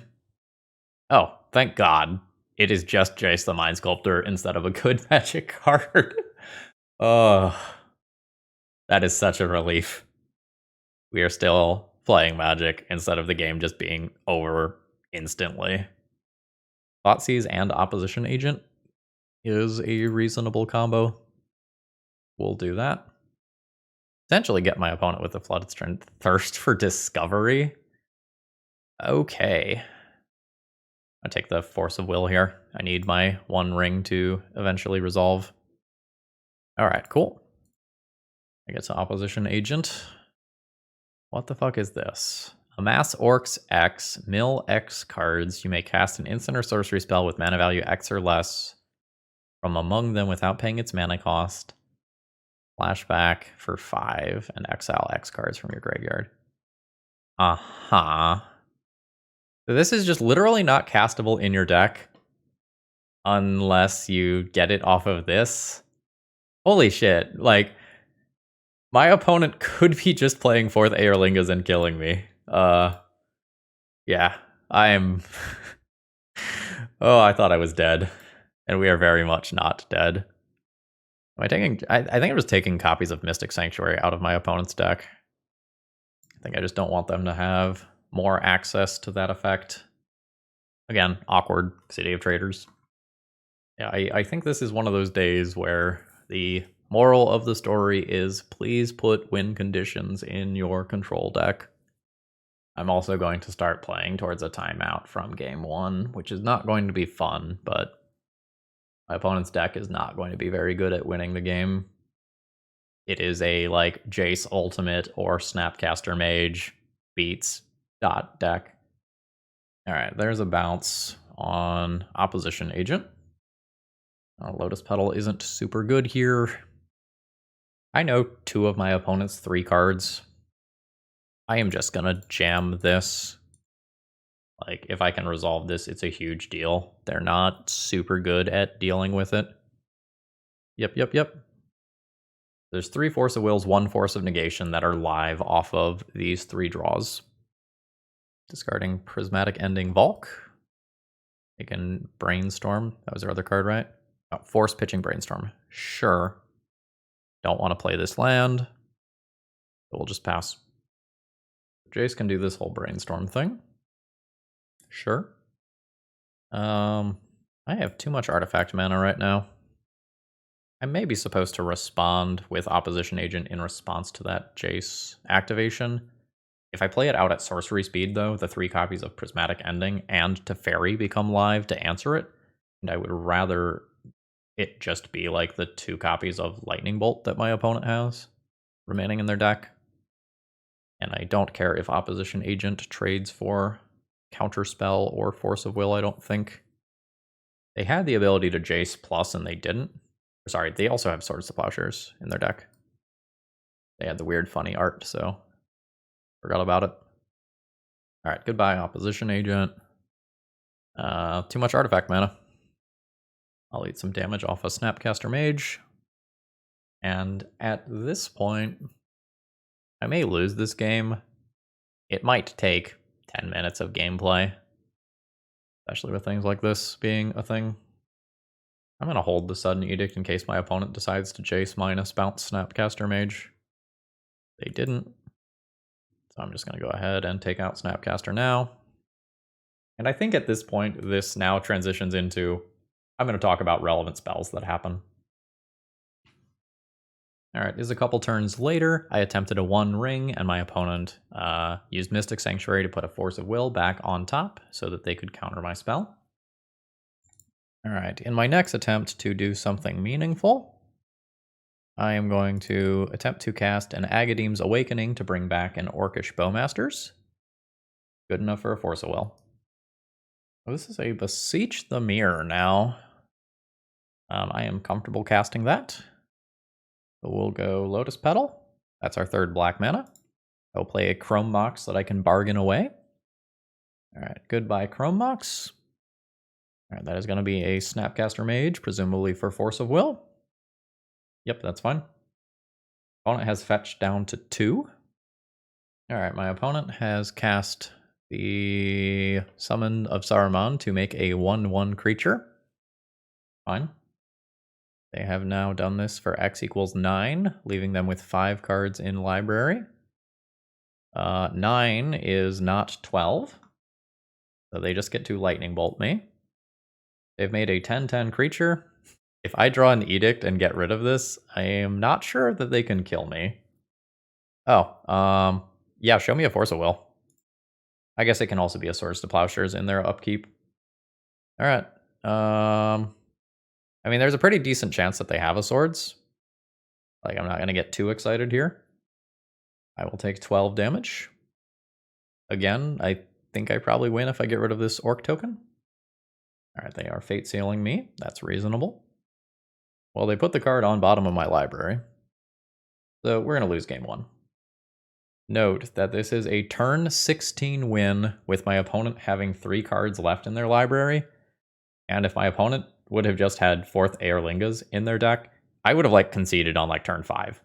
Oh, thank God. It is just Jace the Mind Sculptor instead of a good Magic card. Oh, that is such a relief. We are still playing Magic instead of the game just being over instantly. Thoughtseize and Opposition Agent is a reasonable combo. We'll do that. Essentially get my opponent with a Flooded Strength Thirst for Discovery. Okay. I take the Force of Will here. I need my One Ring to eventually resolve. Alright, cool. I get to Opposition Agent. What the fuck is this? Amass Orcs X, mill X cards. You may cast an instant or sorcery spell with mana value X or less from among them without paying its mana cost. Flashback for 5 and exile X cards from your graveyard. Uh-huh. This is just literally not castable in your deck unless you get it off of this. Holy shit. Like, my opponent could be just playing 4th Aerlingas and killing me. Yeah, I'm... Oh, I thought I was dead. And we are very much not dead. Am I taking... I think I'm just taking copies of Mystic Sanctuary out of my opponent's deck. I think I just don't want them to have more access to that effect. Again, awkward City of Traders. Yeah, I think this is one of those days where the moral of the story is please put win conditions in your control deck. I'm also going to start playing towards a timeout from game 1, which is not going to be fun, but My opponent's deck is not going to be very good at winning the game. It is a, like, Jace Ultimate or Snapcaster Mage beats dot deck. Alright, there's a bounce on Opposition Agent. Lotus Petal isn't super good here. I know 2 of my opponent's 3 cards. I am just gonna jam this. Like, if I can resolve this, it's a huge deal. They're not super good at dealing with it. Yep. There's 3 Force of Wills, 1 Force of Negation that are live off of these 3 draws. Discarding Prismatic Ending Volk. They can Brainstorm. That was their other card, right? Oh, Force Pitching Brainstorm. Sure. Don't want to play this land. But we'll just pass. Jace can do this whole Brainstorm thing. Sure. I have too much artifact mana right now. I may be supposed to respond with Opposition Agent in response to that Jace activation. If I play it out at sorcery speed, though, the 3 copies of Prismatic Ending and Teferi become live to answer it, and I would rather it just be like the 2 copies of Lightning Bolt that my opponent has remaining in their deck. And I don't care if Opposition Agent trades for Counterspell or Force of Will, I don't think. They had the ability to Jace plus and they didn't. Sorry, they also have Swords to Plowshares in their deck. They had the weird funny art, so forgot about it. Alright, goodbye, Opposition Agent. Too much artifact mana. I'll eat some damage off a Snapcaster Mage. And at this point, I may lose this game. It might take 10 minutes of gameplay. Especially with things like this being a thing. I'm going to hold the Sudden Edict in case my opponent decides to Jace minus bounce Snapcaster Mage. They didn't. So I'm just going to go ahead and take out Snapcaster now. And I think at this point, this now transitions into, I'm going to talk about relevant spells that happen. Alright, is a couple turns later, I attempted a 1 ring, and my opponent used Mystic Sanctuary to put a Force of Will back on top so that they could counter my spell. Alright, in my next attempt to do something meaningful, I am going to attempt to cast an Agadeem's Awakening to bring back an Orcish Bowmasters. Good enough for a Force of Will. Oh, this is a Beseech the Mirror now. I am comfortable casting that. So we'll go Lotus Petal. That's our 3rd black mana. I'll play a Chrome Mox so that I can bargain away. Alright, goodbye Chrome Mox. Alright, that is going to be a Snapcaster Mage, presumably for Force of Will. Yep, that's fine. Opponent has fetched down to 2. Alright, my opponent has cast the Summon of Saruman to make a 1/1 creature. Fine. They have now done this for X equals 9, leaving them with 5 cards in library. 9 is not 12, so they just get to Lightning Bolt me. They've made a 10/10 creature. If I draw an Edict and get rid of this, I am not sure that they can kill me. Oh, yeah, show me a Force of Will. I guess it can also be a Swords to Plowshares in their upkeep. Alright, I mean, there's a pretty decent chance that they have a Swords. Like, I'm not going to get too excited here. I will take 12 damage. Again, I think I probably win if I get rid of this Orc token. Alright, they are Fate Sealing me. That's reasonable. Well, they put the card on bottom of my library. So we're going to lose game 1. Note that this is a turn 16 win with my opponent having 3 cards left in their library. And if my opponent would have just had 4th Aerlingas in their deck, I would have like conceded on like turn 5.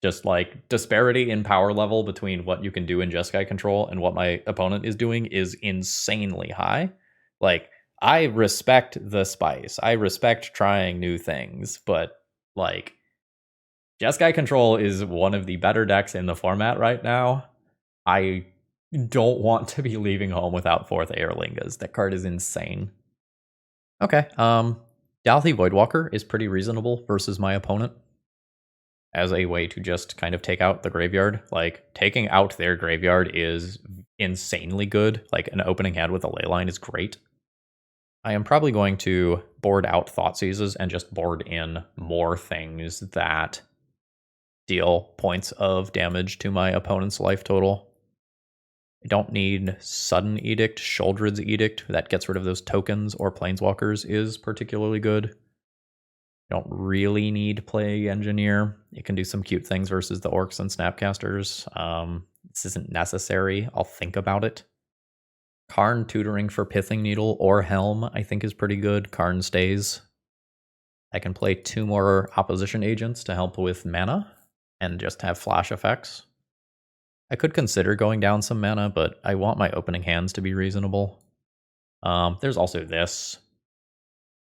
Just like disparity in power level between what you can do in Jeskai control and what my opponent is doing is insanely high. Like, I respect the spice. I respect trying new things, but like Jeskai control is one of the better decks in the format right now. I don't want to be leaving home without 4th Aerlingas. That card is insane. Okay, Dalthy Voidwalker is pretty reasonable versus my opponent as a way to just kind of take out the graveyard. Like, taking out their graveyard is insanely good. Like, an opening hand with a Leyline is great. I am probably going to board out Thoughtseizes and just board in more things that deal points of damage to my opponent's life total. I don't need Sudden Edict. Sheoldred's Edict, that gets rid of those tokens or planeswalkers, is particularly good. I don't really need Plague Engineer. It can do some cute things versus the Orcs and Snapcasters. This isn't necessary. I'll think about it. Karn tutoring for Pithing Needle or Helm, I think, is pretty good. Karn stays. I can play 2 more opposition agents to help with mana and just have flash effects. I could consider going down some mana, but I want my opening hands to be reasonable. There's also this.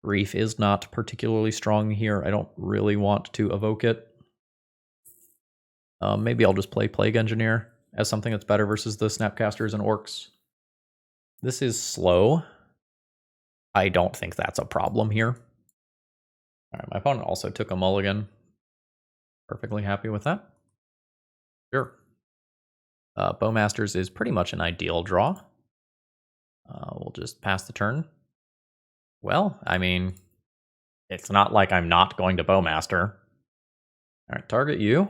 Reef is not particularly strong here. I don't really want to evoke it. Maybe I'll just play Plague Engineer as something that's better versus the Snapcasters and Orcs. This is slow. I don't think that's a problem here. All right, my opponent also took a mulligan. Perfectly happy with that. Sure. Bowmasters is pretty much an ideal draw. We'll just pass the turn. Well, I mean, it's not like I'm not going to Bowmaster. All right, target you.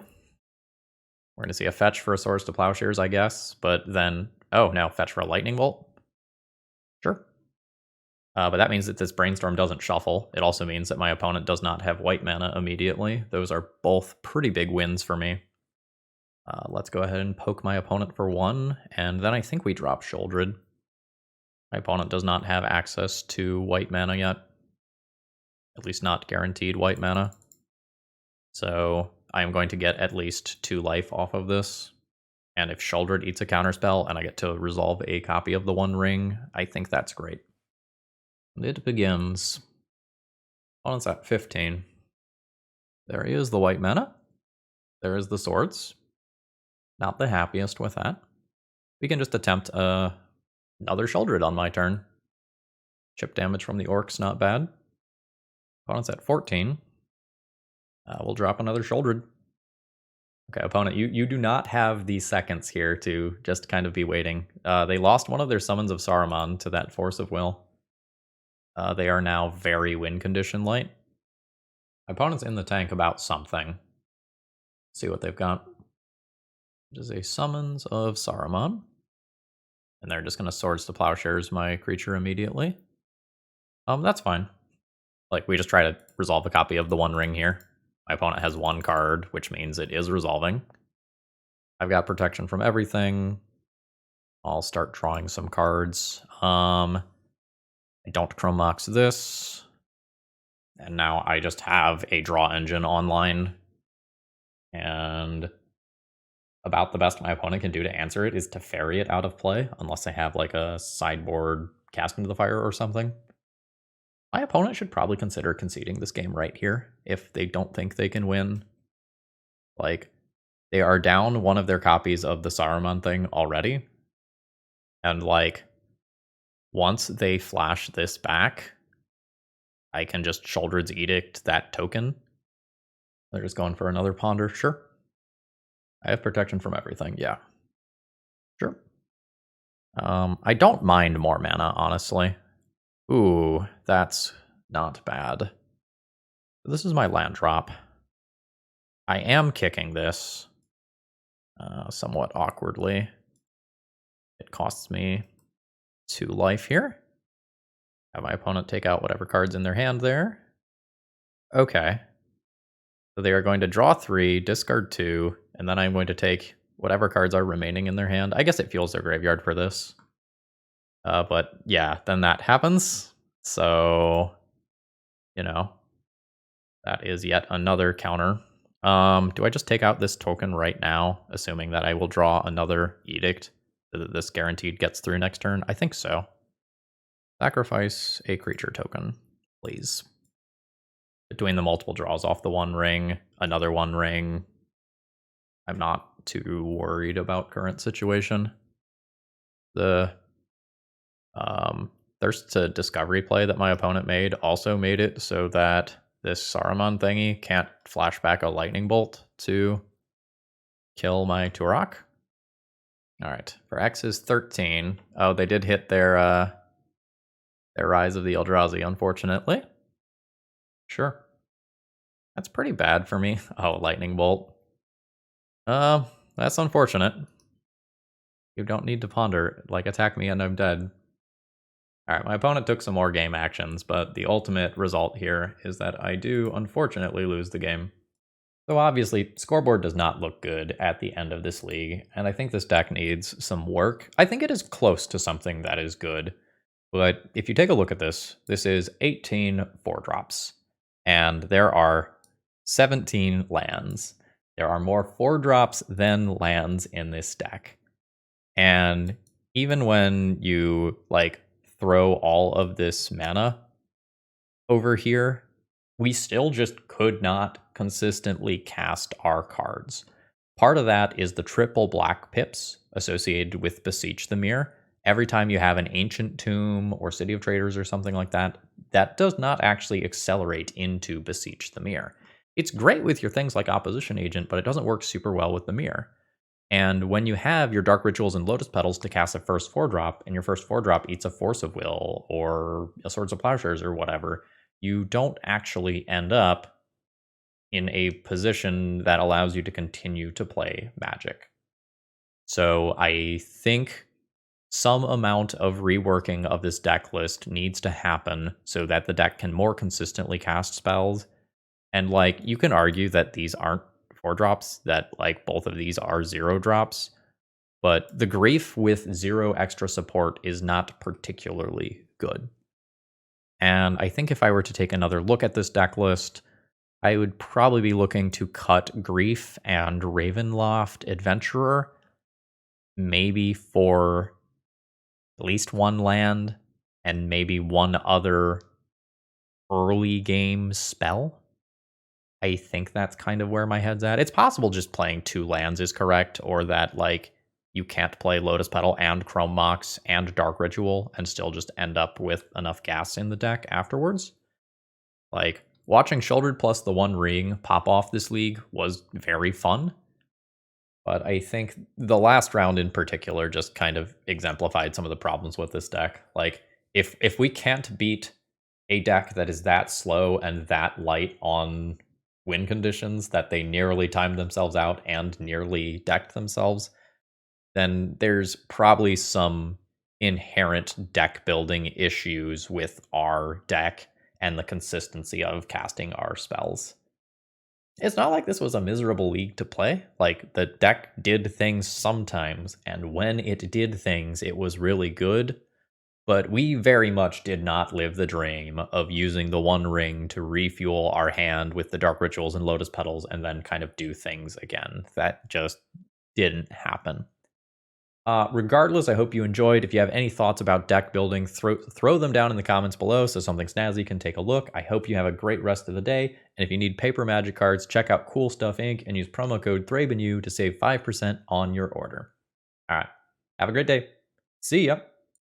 We're going to see a fetch for a Swords to Plowshares, I guess, but then, oh, now fetch for a Lightning Bolt. Sure. But that means that this Brainstorm doesn't shuffle. It also means that my opponent does not have white mana immediately. Those are both pretty big wins for me. Let's go ahead and poke my opponent for 1, and then I think we drop Sheoldred. My opponent does not have access to white mana yet. At least not guaranteed white mana. So I am going to get at least 2 life off of this. And if Sheoldred eats a counterspell and I get to resolve a copy of the One Ring, I think that's great. And it begins. Opponent's at 15. There he is, the white mana. There is the swords. Not the happiest with that. We can just attempt another Sheoldred on my turn. Chip damage from the Orcs, not bad. Opponent's at 14. We'll drop another Sheoldred. Okay, opponent, you do not have the seconds here to just kind of be waiting. They lost one of their Summons of Saruman to that Force of Will. They are now very win condition light. My opponent's in the tank about something. Let's see what they've got. It is a Summons of Saruman. And they're just going to Swords to Plowshares my creature immediately. That's fine. Like, we just try to resolve a copy of the One Ring here. My opponent has 1 card, which means it is resolving. I've got protection from everything. I'll start drawing some cards. I don't Chrome Mox this. And now I just have a draw engine online. And about the best my opponent can do to answer it is to ferry it out of play, unless they have like a sideboard Cast into the Fire or something. My opponent should probably consider conceding this game right here if they don't think they can win. Like, they are down one of their copies of the Saruman thing already. And like, once they flash this back, I can just Sheoldred's Edict that token. They're just going for another Ponder, sure. I have protection from everything, yeah. Sure. I don't mind more mana, honestly. Ooh, that's not bad. This is my land drop. I am kicking this somewhat awkwardly. It costs me 2 life here. Have my opponent take out whatever card's in their hand there. Okay. So they are going to draw 3, discard 2, and then I'm going to take whatever cards are remaining in their hand. I guess it fuels their graveyard for this. But yeah, then that happens. So, you know, that is yet another counter. Do I just take out this token right now, assuming that I will draw another Edict so that this guaranteed gets through next turn? I think so. Sacrifice a creature token, please. Between the multiple draws off the One Ring, another One Ring, I'm not too worried about current situation. The Thirst to Discovery play that my opponent made also made it so that this Saruman thingy can't flash back a Lightning Bolt to kill my Turok. Alright, for X is 13. Oh, they did hit their Rise of the Eldrazi, unfortunately. Sure. That's pretty bad for me. Oh, lightning bolt. That's unfortunate. You don't need to ponder. Like, attack me and I'm dead. Alright, my opponent took some more game actions, but the ultimate result here is that I do, unfortunately, lose the game. So obviously, scoreboard does not look good at the end of this league, and I think this deck needs some work. I think it is close to something that is good, but if you take a look at this, this is 18 4-drops, and there are 17 lands. There are more 4-drops than lands in this deck. And even when you, like, throw all of this mana over here, we still just could not consistently cast our cards. Part of that is the triple black pips associated with Beseech the Mirror. Every time you have an Ancient Tomb or City of Traders or something like that, that does not actually accelerate into Beseech the Mirror. It's great with your things like Opposition Agent, but it doesn't work super well with the Mirror. And when you have your Dark Rituals and Lotus Petals to cast a first 4-drop, and your first 4-drop eats a Force of Will or a Swords of Plowshares or whatever, you don't actually end up in a position that allows you to continue to play Magic. So I think some amount of reworking of this deck list needs to happen so that the deck can more consistently cast spells. And, like, you can argue that these aren't 4-drops, that, like, both of these are 0-drops, but the grief with 0 extra support is not particularly good. And I think if I were to take another look at this deck list, I would probably be looking to cut Grief and Ravenloft Adventurer, maybe for at least one land, and maybe one other early game spell. I think that's kind of where my head's at. It's possible just playing 2 lands is correct, or that, like, you can't play Lotus Petal and Chrome Mox and Dark Ritual and still just end up with enough gas in the deck afterwards. Like, watching Sheoldred plus the One Ring pop off this league was very fun, but I think the last round in particular just kind of exemplified some of the problems with this deck. Like, if we can't beat a deck that is that slow and that light on win conditions that they nearly timed themselves out and nearly decked themselves, then there's probably some inherent deck building issues with our deck and the consistency of casting our spells. It's not like this was a miserable league to play. Like, the deck did things sometimes, and when it did things, it was really good. But we very much did not live the dream of using the One Ring to refuel our hand with the Dark Rituals and Lotus Petals and then kind of do things again. That just didn't happen. Regardless, I hope you enjoyed. If you have any thoughts about deck building, throw them down in the comments below so something snazzy can take a look. I hope you have a great rest of the day. And if you need paper Magic cards, check out Cool Stuff Inc. and use promo code ThrabenU to save 5% on your order. All right. Have a great day. See ya.